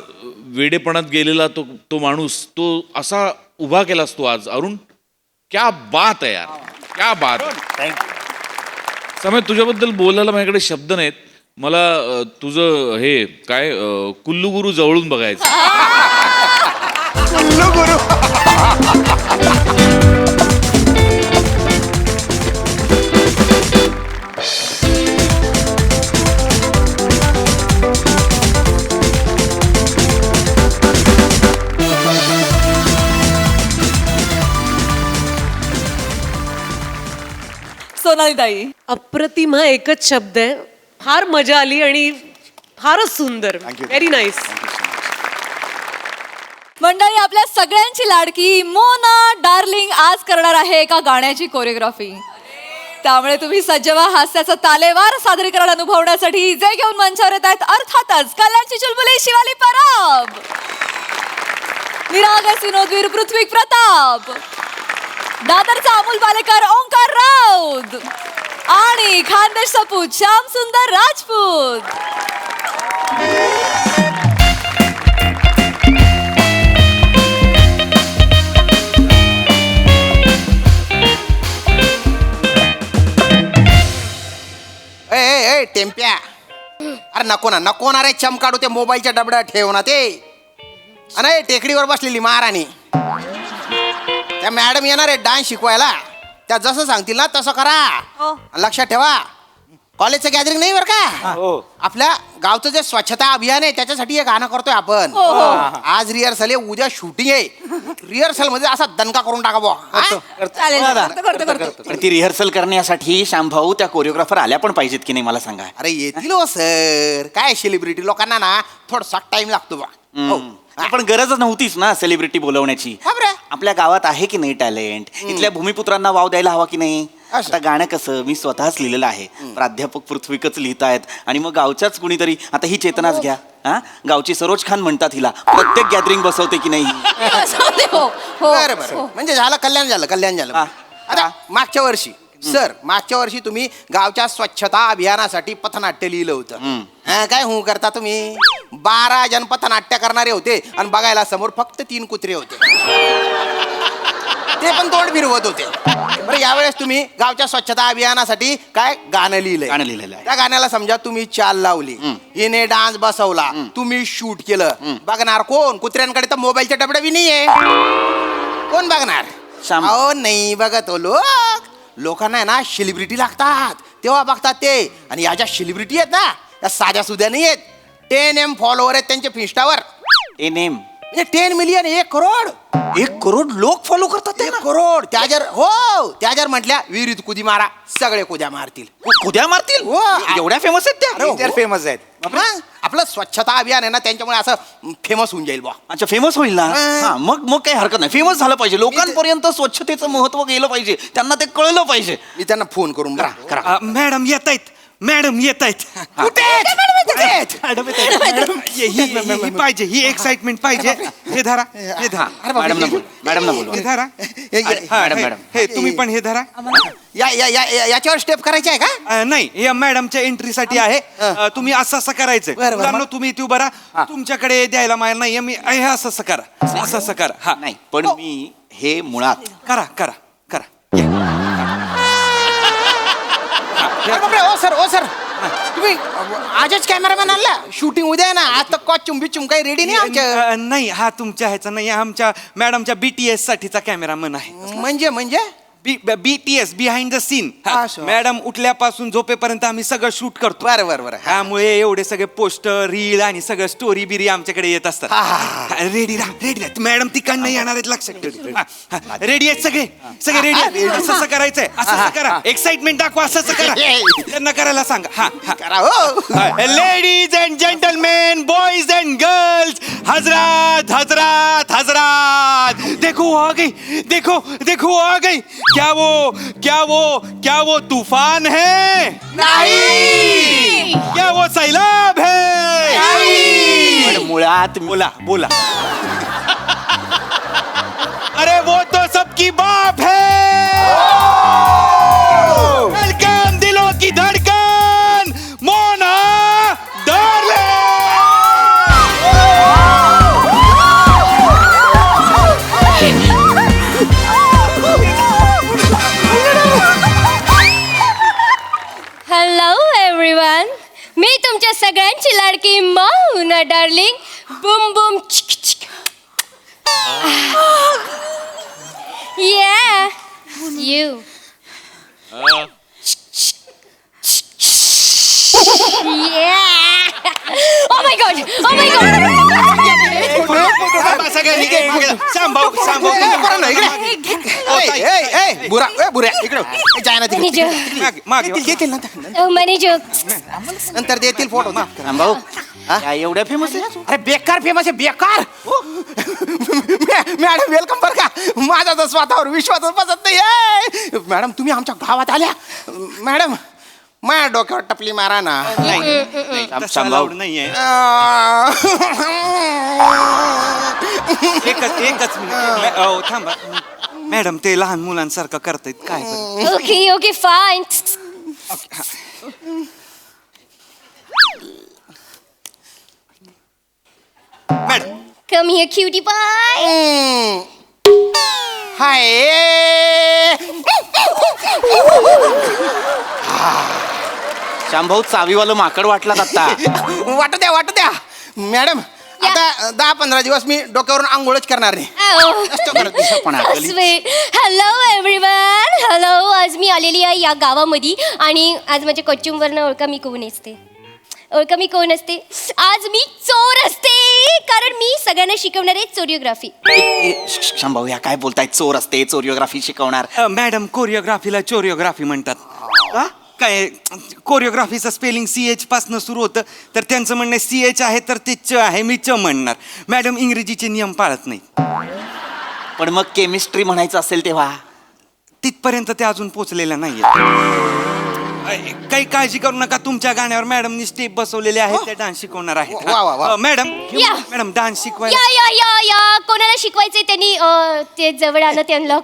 [SPEAKER 7] वेडेपणात गेलेला तो माणूस तो असा उभा केलास तू आज. अरुण क्या बात आहे यार, क्या बात आहे. समय तुझ्याबद्दल बोलायला माझ्याकडे शब्द नाहीत. मला तुझं हे काय कुल्लू गुरु जवळून बघायचं.
[SPEAKER 10] कुल्लू गुरु.
[SPEAKER 1] सोनाली ताई,
[SPEAKER 8] अप्रतिम हा एकच शब्द आहे. फार मजा आली आणि फारच सुंदर. Very nice.
[SPEAKER 1] मंडळी, आपल्या सगळ्यांची लाडकी मोना डार्लिंग आज करणार आहे एका गाण्याची कोरिओग्राफी. त्यामुळे तुम्ही सज्ज व्हा हास्याचं तालेवार सादरीकरण अनुभवण्यासाठी. जे घेऊन मंचावर येत आहेत अर्थातच कल्याणची चुलबुली शिवाली परब, निरागस विनोदवीर पृथ्वी प्रताप, दादरचा अमोल पालेकर ओंकार राऊत आणि खानदेश सपूत श्याम सुंदर राजपूत.
[SPEAKER 12] ए टेम्प्या, अरे नको ना रे चम काढू ते मोबाईलच्या डबड्यात ठेव ना ते. अरे टेकडीवर बसलेली महाराणी, त्या मॅडम येणार आहे डान्स शिकवायला. त्या जसं सांगतील ना तसं करा. लक्षात ठेवा, कॉलेजचं गॅदरिंग नाही बरं का, आपल्या गावचं जे स्वच्छता अभियान आहे त्याच्यासाठी हे गाणं करतोय आपण. आज रिहर्सल आहे, उद्या शूटिंग आहे. रिहर्सल मध्ये असा दणका करून टाका बुवा.
[SPEAKER 9] पण ती रिहर्सल करण्यासाठी श्यामभाऊ त्या कोरिओग्राफर आल्या पण पाहिजेत की नाही मला सांगा.
[SPEAKER 12] अरे येतील हो सर, काय सेलिब्रिटी लोकांना ना थोडासा टाइम लागतो बा.
[SPEAKER 9] पण गरज नव्हतीच ना सेलिब्रिटी बोलवण्याची. आपल्या गावात आहे की नाही टॅलेंट, इथल्या भूमिपुत्रांना वाव द्यायला हवा की नाही. आता गाणं कसं मी स्वतःच लिहिलेलं आहे, प्राध्यापक पृथ्वीकच लिहितायत आणि मग गावच्याच कुणीतरी, आता ही चेतनाच घ्या, हा गावची सरोज खान म्हणतात हिला, प्रत्येक गॅदरिंग बसवते की नाही.
[SPEAKER 12] बरं म्हणजे झालं, कल्याण झालं. आता मागच्या वर्षी तुम्ही गावच्या स्वच्छता अभियानासाठी पथनाट्य लिहिलं होतं. काय हो करता तुम्ही, 12 जण पथनाट्य करणारे होते आणि बघायला समोर फक्त 3 कुत्रे होते, ते पण तोंड फिरवत होते. बरं यावेळेस तुम्ही गावच्या स्वच्छता अभियानासाठी काय गाणं लिहिलंय. त्या गाण्याला समजा तुम्ही चाल लावली, हिने डान्स बसवला, तुम्ही शूट केलं, बघणार कोण. कुत्र्यांकडे तर मोबाईलच्या डबडा बी नाहीये, कोण बघणार. अहो नाही बघत हो लोकांना आहे ना सेलिब्रिटी लागतात तेव्हा बघतात ते. आणि या ज्या सेलिब्रिटी आहेत ना त्या साध्या सुध्या नाही आहेत. 10 M फॉलोवर आहेत त्यांच्या फिस्टावर.
[SPEAKER 9] 10 M
[SPEAKER 12] म्हणजे 10 मिलियन, 1 करोड.
[SPEAKER 9] 1 करोड लोक फॉलो करतात.
[SPEAKER 12] 1 करोड. त्या जर म्हटल्या विहिरीत कुदी मारा, सगळे कुद्या मारतील.
[SPEAKER 9] कुद्या मारतील. एवढ्या फेमस आहेत त्या.
[SPEAKER 12] फेमस आहेत. आपलं स्वच्छता अभियान आहे ना त्यांच्यामुळे असं फेमस होऊन जाईल बा.
[SPEAKER 9] अच्छा फेमस होईल ना. मग काही हरकत नाही, फेमस झालं पाहिजे. लोकांपर्यंत स्वच्छतेचं महत्व गेलं पाहिजे, त्यांना ते कळलं पाहिजे.
[SPEAKER 12] मी त्यांना फोन करून
[SPEAKER 9] करा.
[SPEAKER 13] मॅडम येत आहेत, मॅडम येत आहेत. पाहिजे ही एक्साइटमेंट पाहिजे. हे धरा, हे धरा.
[SPEAKER 9] मॅडम
[SPEAKER 13] हे धरा. हे तुम्ही पण हे धरा.
[SPEAKER 12] याच्यावर स्टेप करायची आहे का.
[SPEAKER 13] नाही, या मॅडमच्या एंट्रीसाठी आहे. तुम्ही असं करायचं. मुलांनो तुम्ही इथे उभा राहा, तुमच्याकडे द्यायला माल नाही. मी हे असं करा, असं करा. हा
[SPEAKER 9] नाही पण मी हे मुळात
[SPEAKER 13] करा करा करा.
[SPEAKER 12] ओ सर तुम्ही आजच कॅमेरामॅन आणला, शूटिंग उद्या ना. आज तर कॉस्ट्युम बिच्युम काही रेडी नाही आमच्या.
[SPEAKER 13] नाही हा तुमच्या ह्याचा नाही, आमच्या मॅडमच्या BTS साठीचा कॅमेरामन आहे.
[SPEAKER 12] म्हणजे
[SPEAKER 13] BTS बिहाइंड द सीन.
[SPEAKER 12] असं.
[SPEAKER 13] मॅडम उठल्यापासून झोपेपर्यंत आम्ही सगळं शूट करतो.
[SPEAKER 12] बरं बरं बरं
[SPEAKER 13] त्यामुळे एवढे सगळे पोस्टर रील आणि सगळं स्टोरी बिरी आमच्याकडे येत असतात. रेडी राहा. मॅडम तिकडनं येणार आहेत, लक्षात ठेव. रेडी आहेत सगळे रेडी आहेत. असं करायचंय, असं करा. एक्साइटमेंट दाखवा, असं करा. त्यांना करायला सांगा. हा
[SPEAKER 12] करा हो.
[SPEAKER 13] Ladies and gentlemen, boys and girls, हजरात हजरात हजरात, देखो आ गई, देखो आ गई. क्या वो तूफान है?
[SPEAKER 12] नाही.
[SPEAKER 13] क्या वो सैलाब है?
[SPEAKER 12] नाही.
[SPEAKER 9] मुळात
[SPEAKER 13] बोला. अरे वो तो सबकी बाप है. वेलकम दिलों की धड़कन, मोना डार्लिंग.
[SPEAKER 3] हॅलो एव्हरीवन, मी तुमच्या सगळ्यांची लाडकी Mona darling. Bum Bum chick chick. Yeah, you. Yeah. Oh my god.
[SPEAKER 12] बुऱ्या इकडे जाय ना तिकडे.
[SPEAKER 3] मॅनेजर.
[SPEAKER 12] नंतर देतील फोटो.
[SPEAKER 9] भाऊ काय एवढ्या फेमस आहे?
[SPEAKER 12] अरे बेकार फेमस आहे, बेकार. मॅडम वेलकम बरं का. माझा तर स्वतःवर विश्वासच बसत नाही. मॅडम तुम्ही आमच्या गावात आल्या. मॅडम माझ्या डोक्यावर टपली मारा ना.
[SPEAKER 13] सांभाळ नाहीये. एकच मिनिट. थांबा मॅडम, ते लहान मुलांसारखं करतायत काय बरं?
[SPEAKER 3] Okay, fine.
[SPEAKER 13] Madam
[SPEAKER 3] Come here, cutie pie.
[SPEAKER 12] हाय.
[SPEAKER 9] शामभाऊ चावीवालं माकड वाटलात आता.
[SPEAKER 12] वाटू द्या. मॅडम आता 10-15 दिवस मी डोक्यावरून आंघोळच करणार नाही.
[SPEAKER 3] Hello everyone. हॅलो, आज मी आलेली आहे या गावामध्ये आणि आज माझ्या कॉस्ट्युमवरनं ओळखा मी कोण असते. आज मी चोर असते, कारण मी सगळ्यांना शिकवणार आहे चोरिओग्राफी.
[SPEAKER 9] शामभाऊ या काय बोलतायत? चोर असते, चोरिओग्राफी शिकवणार?
[SPEAKER 13] मॅडम कोरिओग्राफीला चोरिओग्राफी म्हणतात. काय कोरिओग्राफीचं स्पेलिंग CH पासून सुरू होतं, तर त्यांचं म्हणणं CH आहे तर ते च आहे, मी च म्हणणार. मॅडम इंग्रजीचे नियम पाळत नाही.
[SPEAKER 9] पण मग केमिस्ट्री म्हणायचं असेल तेव्हा?
[SPEAKER 13] तिथपर्यंत ते अजून पोचलेलं नाहीये. काही काळजी करू नका, तुमच्या गाण्यावर मॅडमनी स्टेप बसवलेले आहेत, त्या डान्स शिकवणार आहेत. मॅडम डान्स शिकवायला
[SPEAKER 3] या कोणाला शिकवायचंय त्यांनी ते जवळ आलं त्यांना.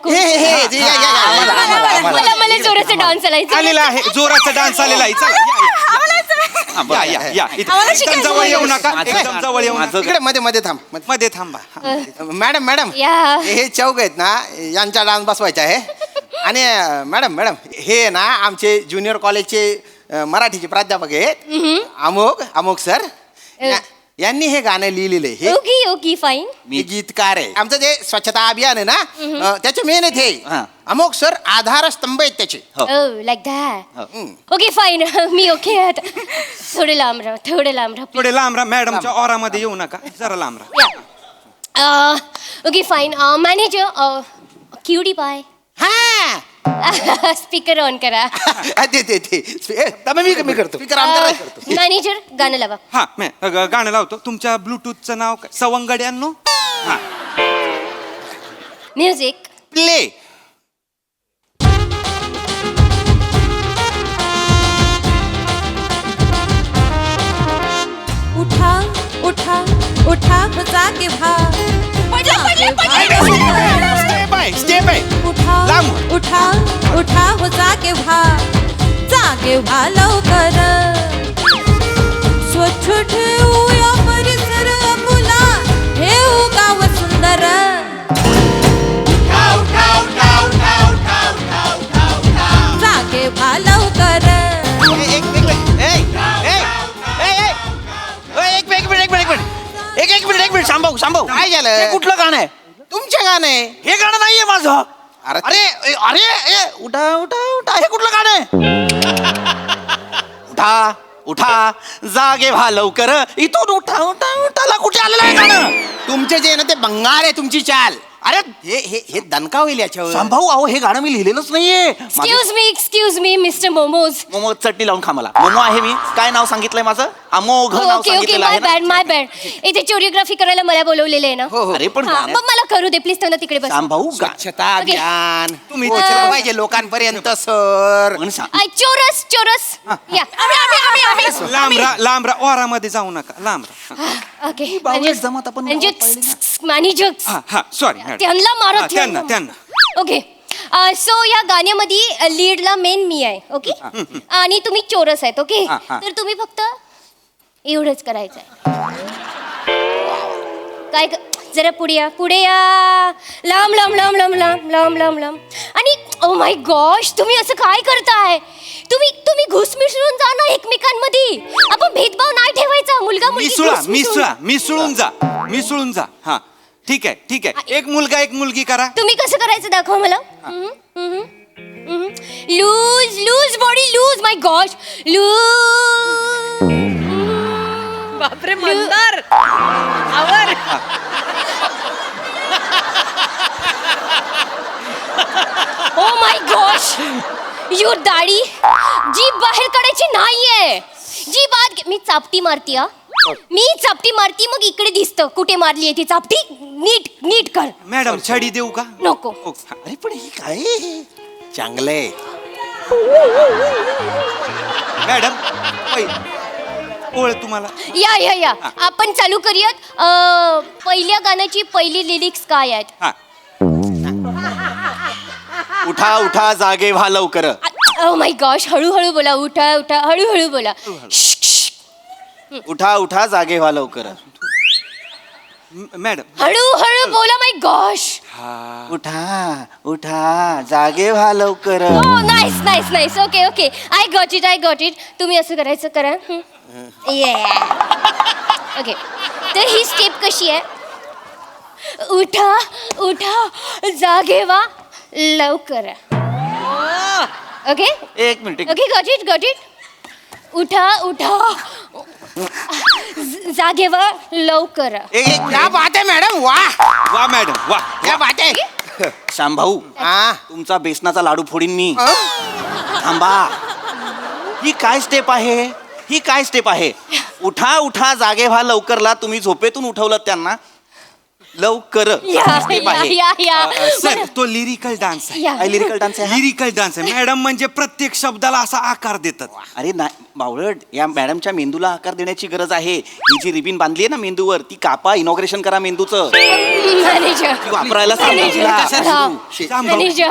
[SPEAKER 3] मला जोराचा डान्स
[SPEAKER 13] आलेला आहे, जोराचा डान्स आलेला आहे. चला या. एकदम जवळ येऊ नका, एकदम जवळ येऊ नका.
[SPEAKER 12] इकडे मध्ये थांबा. मॅडम हे चौक आहेत ना, यांचा डान्स बसवायचा आहे. आणि मॅडम हे ना आमचे ज्युनियर कॉलेजचे मराठीचे प्राध्यापक आहेत, अमोक सर. यांनी हे गाणं लिहिलेलं आहे.
[SPEAKER 3] Okay fine.
[SPEAKER 12] मी गीतकार आहे. आमचं जे स्वच्छता अभियान आहे ना, त्याचे मेन आहेत हे अमोक सर, आधारस्तंभ आहेत त्याचे.
[SPEAKER 3] Like that. Okay fine. Me okay. थोडे लांब राहा.
[SPEAKER 13] मॅडमच्या ऑरामध्ये येऊ नका, जरा लांब राहा.
[SPEAKER 3] Okay fine. मॅनेजर क्युटी पाय. स्पीकर ऑन करा.
[SPEAKER 12] मी करतो.
[SPEAKER 3] मॅनेजर गाणं लावा.
[SPEAKER 13] हा गाणं लावतो. तुमच्या ब्लूटूथचं नाव काय? सवंगड्यांनो.
[SPEAKER 3] Music
[SPEAKER 12] play.
[SPEAKER 5] उठा जागे भाव.
[SPEAKER 12] स्टेप आहे.
[SPEAKER 5] उठा हो जागे व्हा लवकर. स्वच्छ ठेवूया परिसर मुला, ठेवू गाव सुंदर. जागे व्हा लवकर.
[SPEAKER 9] एक मिनिट शामभाऊ
[SPEAKER 12] काय झालं?
[SPEAKER 9] कुठलं गाणं आहे?
[SPEAKER 12] तुमचं गाणं आहे.
[SPEAKER 9] हे गाणं नाहीये माझं. अरे अरे ए, उठा उठा उठा, हे कुठलं गाणं आहे? उठा उठा जागे व्हा लवकर, इथून उठा उठा उठाला कुठे आलेलं आहे गाणं?
[SPEAKER 12] तुमचे जे आहे ना ते भंगार आहे तुमची चाल.
[SPEAKER 9] अरे
[SPEAKER 12] हे दणका होईल याच्यावर.
[SPEAKER 9] शामभाऊ, अहो हे गाणं मी लिहिलेलंच नाहीये.
[SPEAKER 3] Excuse me mister momos.
[SPEAKER 9] Momo चटणी लावून खा मला. मोमो आहे मी. काय नाव सांगितलंय माझं? अमोघ नाव
[SPEAKER 3] ओके
[SPEAKER 9] सांगितलेलं आहे ना.
[SPEAKER 3] माय बॅड इथे कोरिओग्राफी करायला मला बोलवलेले आहे ना.
[SPEAKER 9] अरे पण
[SPEAKER 3] हा, मग मला करू दे प्लीज. त्यांना तिकडे बस.
[SPEAKER 9] शामभाऊ
[SPEAKER 12] स्वच्छता अभियान
[SPEAKER 13] तुम्ही
[SPEAKER 12] पोहोचलं पाहिजे लोकांपर्यंत सर.
[SPEAKER 3] चोरस या
[SPEAKER 13] लांब रा वारामध्ये जाऊ नका, लांब रा.
[SPEAKER 3] ओके
[SPEAKER 9] जमत आपण
[SPEAKER 3] मॅनेजर
[SPEAKER 13] हा सॉरी
[SPEAKER 3] त्यांना मारत
[SPEAKER 13] त्यांना
[SPEAKER 3] ओके. सो या गाण्यामध्ये लीडला मेन मी आहे. ओके आणि तुम्ही चोरस आहेत. ओके तर तुम्ही फक्त एवढंच करायचं आहे. काय जरा पुढे या लांब लांब लांब लांब लांब लांब लांब लांब. आणि ओ माय गॉश, तुम्ही असं काय करताय? तुम्ही घुसमिसळून जा ना एकमेकांमध्ये. आपण भेदभाव नाही ठेवायचा. मुलगा
[SPEAKER 13] मिसळून जा. हा ठीक आहे. एक मुलगा एक मुलगी करा.
[SPEAKER 3] तुम्ही कसं करायचं दाखवा मला. Loose body loose. My gosh loose.
[SPEAKER 8] बापरे मंदार आवर.
[SPEAKER 3] ओ माय गॉश यू दाढी जीभ बाहेर काढायची नाहीये. जी बात मी चापटी मारती. मी चापटी मारती मग इकडे दिसतं कुठे मारली आहे ती चापटी. नीट कर.
[SPEAKER 13] मॅडम छडी देऊ का?
[SPEAKER 3] नको.
[SPEAKER 9] अरे पण ही काय
[SPEAKER 12] चांगलंय.
[SPEAKER 13] मॅडम ओळ तुम्हाला.
[SPEAKER 3] या आपण चालू करूयात. पहिल्या गाण्याची पहिली लिरिक्स काय आहेत?
[SPEAKER 13] हा
[SPEAKER 9] उठा उठा जागे व्हा लवकर.
[SPEAKER 3] ओ माय गॉश हळूहळू बोला. उठा हळूहळू बोला.
[SPEAKER 9] उठा उठा जागे व्हा लवकर.
[SPEAKER 13] मॅडम
[SPEAKER 3] हळूहळू बोला. माय गॉश.
[SPEAKER 9] उठा उठा जागे व्हा लवकर.
[SPEAKER 3] Nice. Okay I got it. तुम्ही असं करायचं करा. ओके तर ही स्टेप कशी आहे? उठा जागे व्हा लवकर. ओके
[SPEAKER 9] एक मिनिट.
[SPEAKER 3] Okay got it. उठा जागे व्हा लवकर.
[SPEAKER 12] क्या बात आहे मॅडम.
[SPEAKER 13] वा मॅडम वा.
[SPEAKER 12] क्या बात आहे.
[SPEAKER 9] श्यामभाऊ, तुमचा बेसनाचा लाडू फोडीन मी. थांबा. ही काय स्टेप आहे? उठा उठा जागे व्हा लवकरला तुम्ही झोपेतून उठवलं त्यांना. लवकर स्टेप आहे.
[SPEAKER 13] सर तो लिरिकल डान्स आहे.
[SPEAKER 3] या.
[SPEAKER 9] काय लिरिकल डान्स आहे?
[SPEAKER 13] लिरिकल डान्स आहे मॅडम. म्हणजे प्रत्येक शब्दाला असा आकार देतात.
[SPEAKER 9] अरे नाही बावळट, या मॅडमच्या मेंदूला आकार देण्याची गरज आहे. ही जी रिबीन बांधली आहे ना मेंदूवर ती कापा. इनॉग्रेशन करा मेंदूचं.
[SPEAKER 3] मॅनेजर
[SPEAKER 9] ती वापरायला सांगा तिला.
[SPEAKER 3] मॅनेजर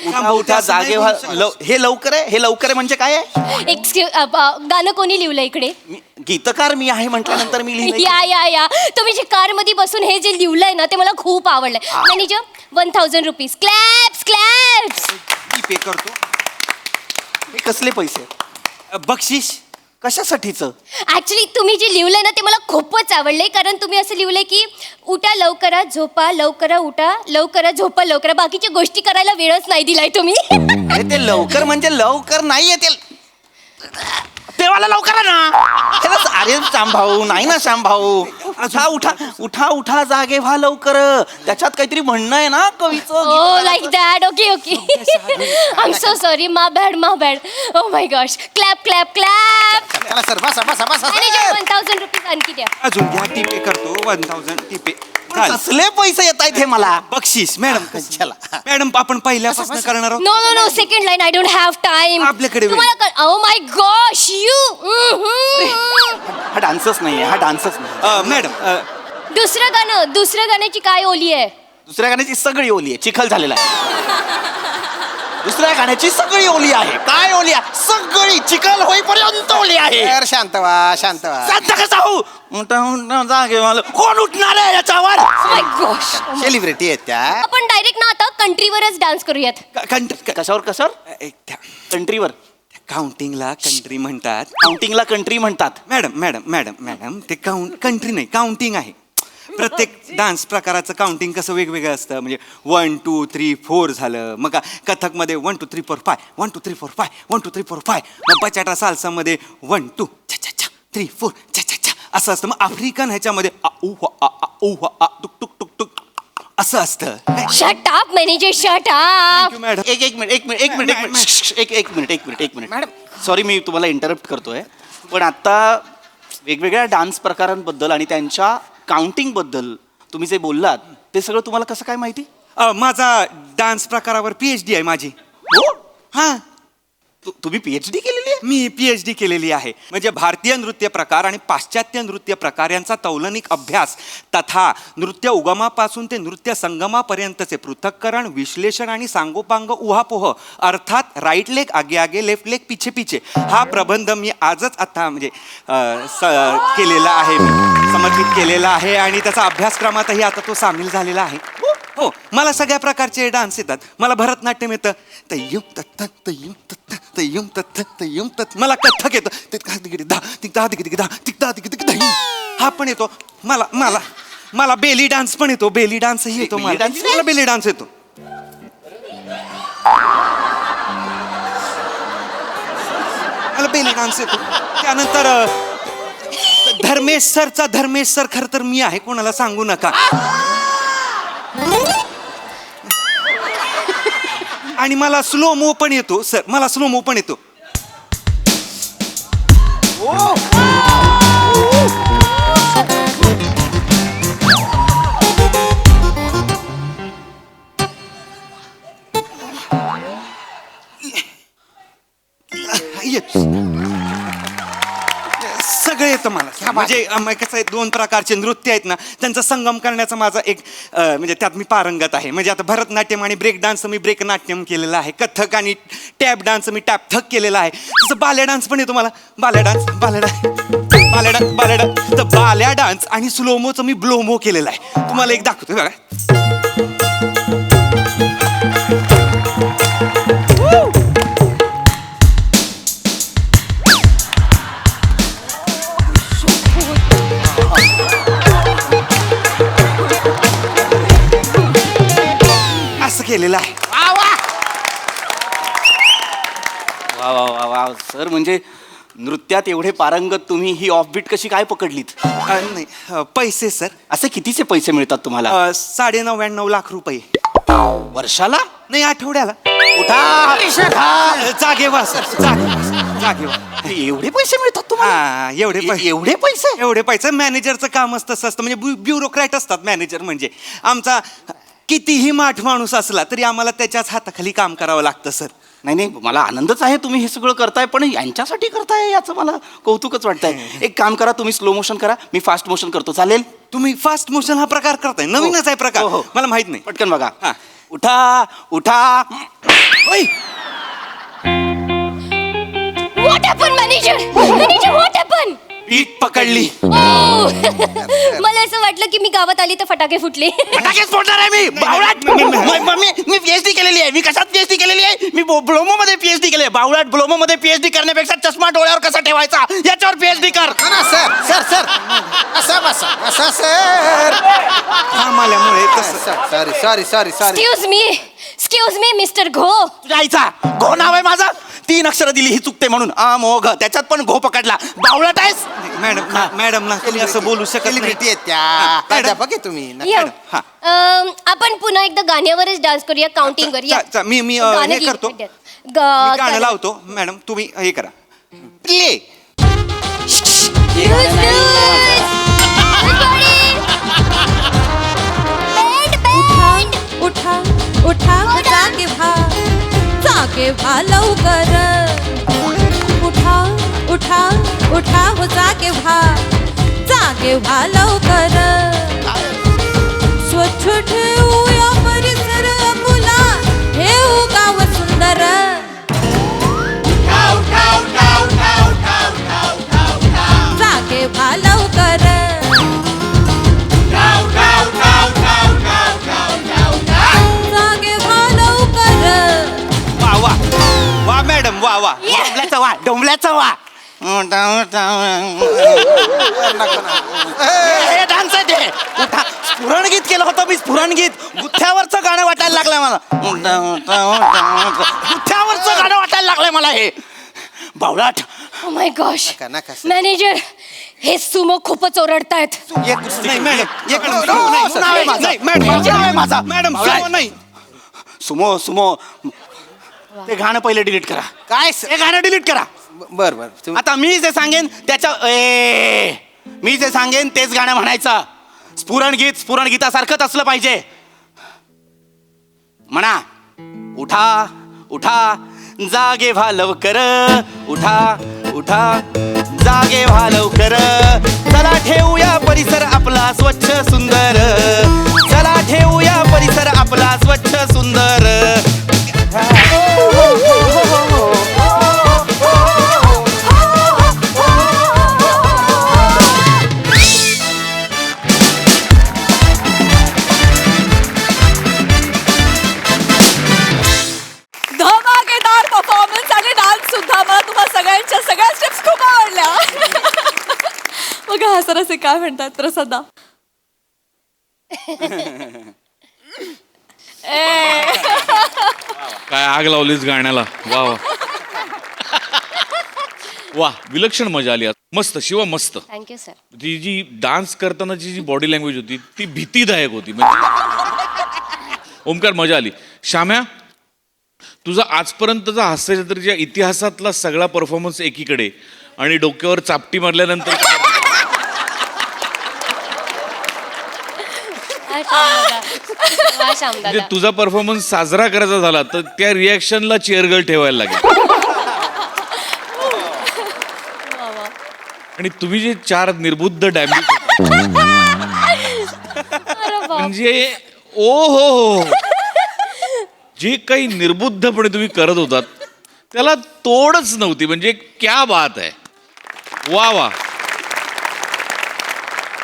[SPEAKER 9] उठा उठा जागे व्हा. हे लवकर आहे म्हणजे काय आहे?
[SPEAKER 3] गाणं कोणी लिहिलं इकडे?
[SPEAKER 9] गीतकार मी आहे म्हटल्यानंतर मी लिहिलं.
[SPEAKER 3] या तुम्ही जे कार मध्ये बसून हे जे लिहिलंय ना ते मला खूप आवडलंय. Manager 1000 rupees. क्लॅप्स.
[SPEAKER 13] पे करतो.
[SPEAKER 9] हे कसले पैसे?
[SPEAKER 13] बक्षीस
[SPEAKER 9] कशासाठीच?
[SPEAKER 3] ऍक्च्युली तुम्ही जे लिहिलंय ना ते मला खूपच आवडलंय. कारण तुम्ही असं लिहिलंय की उठा लवकरा झोपा लवकरा उठा लवकरा झोपा लवकरा. बाकीच्या गोष्टी करायला वेळच नाही दिलाय तुम्ही.
[SPEAKER 9] अरे ते लवकर म्हणजे लवकर नाहीये ते. तेव्हाला लवकर ना. अरे श्यामभाऊ नाही ना श्यामभाऊ. उठा उठा जागे व्हा लवकर. त्याच्यात काहीतरी म्हणणं आहे ना कवीचं.
[SPEAKER 3] Oh, like that. Okay. I'm so sorry. My bad. Oh my gosh. Clap.
[SPEAKER 12] चला सर बसा.
[SPEAKER 3] Manager 1000 रुपीज आणखी द्या.
[SPEAKER 13] अजून घ्या. टीपे करतो. 1000 टीपे.
[SPEAKER 9] कसले पैसे येत आहेत हे मला?
[SPEAKER 13] बक्षीस मॅडम. चला मॅडम आपण पहिल्यापासून करणार आहोत.
[SPEAKER 3] No. Second line. I don't have time.
[SPEAKER 13] आपल्याकडे वेळ.
[SPEAKER 3] Oh my gosh. You.
[SPEAKER 9] हा डान्सच नाही.
[SPEAKER 13] मॅडम
[SPEAKER 3] दुसऱ्या गाण्याची काय ओली आहे?
[SPEAKER 9] दुसऱ्या गाण्याची सगळी ओली आहे. चिखल झालेला आहे. दुसऱ्या गाण्याची सगळी ओली आहे. काय ओली आहे? सगळी चिखल होईपर्यंत ओली आहे.
[SPEAKER 12] शांत व्हा.
[SPEAKER 9] शांत कसा हो? उठा जागे व्हा. कोण उठणार आहे याच्यावर?
[SPEAKER 3] Oh my gosh.
[SPEAKER 12] सेलिब्रिटी आहेत त्या.
[SPEAKER 3] आपण डायरेक्ट ना आता कंट्रीवरच डान्स करूयात.
[SPEAKER 9] कशावर? कंट्रीवर.
[SPEAKER 13] काउंटिंगला कंट्री म्हणतात.
[SPEAKER 9] काउंटिंगला कंट्री म्हणतात.
[SPEAKER 13] मॅडम ते कंट्री नाही काउंटिंग आहे. प्रत्येक डान्स प्रकाराचं काउंटिंग कसं वेगवेगळं असतं म्हणजे 1 2 3 4 झालं मग कथकमध्ये 1 2 3 4 5 1 2 3 4 5 1 2 3 4 5 मग बचाटा साल्सामध्ये 1 2 3 4 असं असतं मग आफ्रिकन ह्याच्यामध्ये आ उ आ आ उ आ टुक टुक टुक टुक असं असतं
[SPEAKER 3] shut up manager shut up.
[SPEAKER 13] Madam
[SPEAKER 10] एक मिनिट मॅडम सॉरी मी तुम्हाला इंटरप्ट करतोय पण आता वेगवेगळ्या डान्स प्रकारांबद्दल आणि त्यांच्या काउंटिंगबद्दल तुम्ही जे बोललात ते सगळं तुम्हाला कसं काय माहिती?
[SPEAKER 13] माझा डान्स प्रकारावर PhD आहे माझी.
[SPEAKER 10] हो
[SPEAKER 13] हा
[SPEAKER 10] तुम्ही PhD केलेली आहे?
[SPEAKER 13] मी PhD केलेली आहे म्हणजे भारतीय नृत्य प्रकार आणि पाश्चात्य नृत्य प्रकार यांचा तौलनिक अभ्यास तथा नृत्य उगमापासून ते नृत्य संगमापर्यंतचे पृथक्करण विश्लेषण आणि सांगोपांग उहापोह अर्थात राईट लेग आगे आगे लेफ्ट लेग पिछे पिछे हा प्रबंध मी आजच आता म्हणजे केलेला आहे मी समर्पित केलेला आहे आणि त्याचा अभ्यासक्रमातही आता तो सामील झालेला आहे. हो मला सगळ्या प्रकारचे डान्स येतात. मला भरतनाट्यम येतं तय्युम तत्त तय्युम तत्त तय्युम तत्त तय्युम तत्त मला कथ्थक येतं हा पण येतो मला मला मला बेली डान्स पण येतो. बेली डान्सही येतो मला बेली डान्स येतो. मला बेली डान्स येतो. त्यानंतर धर्मेश सर खरं तर मी आहे कोणाला सांगू नका. आणि मला स्लो मो पण येतो सर मला स्लो मो पण येतो. सगळं येतं मला म्हणजे कसं आहे 2 प्रकारचे नृत्य आहेत ना त्यांचा संगम करण्याचा माझा एक म्हणजे त्यात मी पारंगत आहे. म्हणजे आता भरतनाट्यम आणि ब्रेक डान्स मी ब्रेक नाट्यम केलेलं आहे. कथक आणि टॅप डान्स मी टॅप थक केलेला आहे. तसं बाल्या डान्स पण येतो मला. बाल्या डान्स तर बाल्या डान्स आणि स्लोमोचं मी ब्लोमो केलेलं आहे. तुम्हाला एक दाखवतो बघा. केलेला आहे.
[SPEAKER 10] वा वा वा वा सर म्हणजे नृत्यात एवढे पारंगत तुम्ही ही ऑफबीट कशी काय पकडलीत?
[SPEAKER 13] नाही पैसे सर.
[SPEAKER 10] असे कितीचे पैसे मिळतात तुम्हाला?
[SPEAKER 13] 99.5 लाख रुपये
[SPEAKER 10] वर्षाला?
[SPEAKER 13] नाही आठवड्याला.
[SPEAKER 10] उठा
[SPEAKER 13] जागेवा सर जागेवा.
[SPEAKER 10] एवढे पैसे मिळतात तुम्हाला?
[SPEAKER 13] एवढे पैसे मॅनेजरचं कामच तसं असतं म्हणजे ब्युरोक्रॅट असतात मॅनेजर म्हणजे. आमचा कितीही माठ माणूस असला तरी आम्हाला त्याच्याच हाताखाली काम करावं लागतं सर.
[SPEAKER 10] नाही मला आनंदच आहे तुम्ही हे सगळं करताय पण यांच्यासाठी करताय याचं मला कौतुकच वाटतंय. एक काम करा तुम्ही स्लो मोशन करा मी फास्ट मोशन करतो चालेल?
[SPEAKER 13] तुम्ही फास्ट मोशन हा प्रकार करताय नवीनच आहे प्रकार.
[SPEAKER 10] हो.
[SPEAKER 13] मला माहित नाही.
[SPEAKER 10] पटकन बघा. उठा उठा.
[SPEAKER 3] What happen manager what happen?
[SPEAKER 13] पीठ पकडली.
[SPEAKER 3] मला असं वाटलं की मी गावात आली तर फटाके फुटले.
[SPEAKER 10] फटाकेच फोडणार आहे मी बावळाट. मी PhD केलेली आहे. मी कशात PhD केलेली आहे? मी ब्लोमो मध्ये PhD केली आहे. बावळाट ब्लोमो मध्ये PhD करण्यापेक्षा चष्मा डोळ्यावर कसा ठेवायचा याच्यावर PhD कर.
[SPEAKER 12] सर असं सर
[SPEAKER 13] काम आल्यामुळे
[SPEAKER 12] सॉरी
[SPEAKER 3] एक्सक्यूज मी मिस्टर घो.
[SPEAKER 10] तुझ्या आईचा घो नाव आहे माझं. 3 अक्षरं दिली ही चुकते म्हणून अमोघ त्याच्यात पण घो पकडला. बावळट आहेस
[SPEAKER 13] मॅडम ना तुम्ही असं बोलू शकत नाही.
[SPEAKER 12] सेलिब्रिटी आहेत त्या प्राध्यापक आहे तुम्ही.
[SPEAKER 3] आपण पुन्हा एकदा गाण्यावरच डान्स करूया काउंटिंग वर.
[SPEAKER 13] मी हे करतो गाणं लावतो. मॅडम तुम्ही हे करा प्ले.
[SPEAKER 5] उठा उठा जागे व्हा लवकर. उठा हो जागे व्हा लवकर. स्वच्छ ठेवूया परिसर मुला ठेवू गाव सुंदर. जागे व्हा लवकर.
[SPEAKER 13] वा मॅडम वा
[SPEAKER 10] डोंबल्याचा वा डान्स आहे ते.
[SPEAKER 9] उठा स्फुरणगीत केलं होतं मी स्फुरणगीत गुथ्यावरचं गाणं वाटायला लागलंय मला गुथ्यावरचं गाणं वाटायला लागलंय मला हे बावळाट
[SPEAKER 3] ओ माय गॉश
[SPEAKER 12] नका, नका, sir.
[SPEAKER 3] मॅनेजर हे सुमो खूपच ओरडतायत.
[SPEAKER 13] नाही मॅडम एक मिनिट.
[SPEAKER 9] सुमो आहे माझा.
[SPEAKER 13] नाही, मॅडम
[SPEAKER 9] सुमो आहे माझा.
[SPEAKER 13] मॅडम
[SPEAKER 9] बावळाट.
[SPEAKER 13] सुमो नाही
[SPEAKER 9] सुमो सुमो ते गाणं पहिले डिलीट करा
[SPEAKER 12] काय
[SPEAKER 9] हे गाणं डिलीट करा
[SPEAKER 12] बर बर तुम्ही
[SPEAKER 9] आता मी जे सांगेन मी जे सांगेन तेच गाणं म्हणायचं स्फुरण गीतासारखंच असलं पाहिजे म्हणा उठा उठा जागे व्हा लवकर उठा उठा जागे व्हा लवकर चला ठेवूया परिसर आपला स्वच्छ सुंदर चला ठेवूया परिसर आपला स्वच्छ सुंदर
[SPEAKER 1] धमाकेदार परफॉर्मन्स आणि डान्स सुद्धा. मला तुम्हा सगळ्यांच्या सगळ्या स्टेप्स खूप आवडल्या. बघा हा सर असे काय म्हणतात प्रसादा.
[SPEAKER 7] काय आग लावलीस गाण्याला. वा वा वा विलक्षण मजा आली आज. मस्त शिवा मस्त.
[SPEAKER 3] Thank you sir.
[SPEAKER 7] ती जी डान्स करतानाची जी बॉडी लँग्वेज होती ती भीतीदायक होती. म्हणजे ओमकार मजा आली. श्याम्या तुझा आजपर्यंतचा हास्यजत्रेच्या इतिहासातला सगळा परफॉर्मन्स एकीकडे आणि डोक्यावर चापटी मारल्यानंतर म्हणजे तुझा परफॉर्मन्स साजरा करायचा झाला तर त्या रिॲक्शनला चेअरगर्ल ठेवायला लागेल. आणि तुम्ही जे 4 निर्बुद्ध डॅमेज म्हणजे ओ हो जे काही निर्बुद्धपणे तुम्ही करत होतात त्याला तोडच नव्हती. म्हणजे क्या बात आहे. वा वा.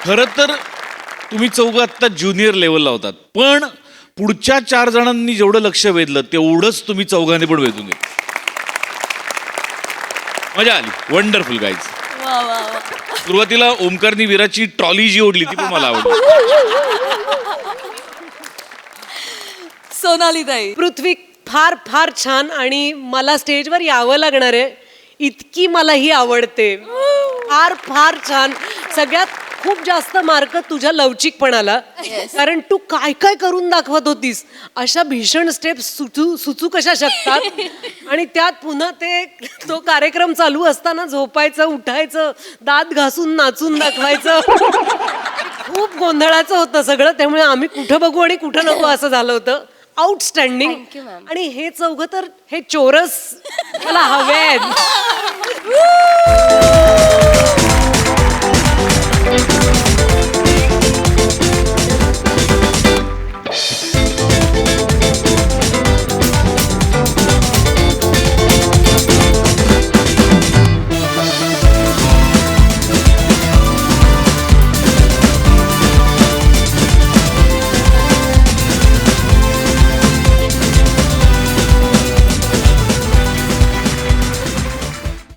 [SPEAKER 7] खरं तर तुम्ही चौघं आत्ता ज्युनियर लेवलला होतात पण पुढच्या 4 जणांनी जेवढं लक्ष वेधलं तेवढंच तुम्ही चौघांनी पण वेधून घेतलं. मजा आली. Wonderful guys. सुरुवातीला ओमकारनी विराची ट्रॉली जी ओढली ती पण मला आवडली.
[SPEAKER 1] सोनाली ताई.
[SPEAKER 8] पृथ्वी फार फार छान आणि मला स्टेजवर यावं लागणार आहे इतकी मला ही आवडते. फार फार छान. सगळ्यात खूप जास्त मार्क तुझ्या लवचिकपणाला. कारण तू काय काय करून दाखवत होतीस. अशा भीषण स्टेप्स सुचू कशा शकतात. आणि त्यात पुन्हा तो कार्यक्रम चालू असताना झोपायचं उठायचं दात घासून नाचून दाखवायचं. खूप गोंधळाचं होतं सगळं. त्यामुळे आम्ही कुठं बघू आणि कुठं नको असं झालं होतं. आउटस्टँडिंग. आणि हे चौघं तर हे चोरस मला हवे आहेत.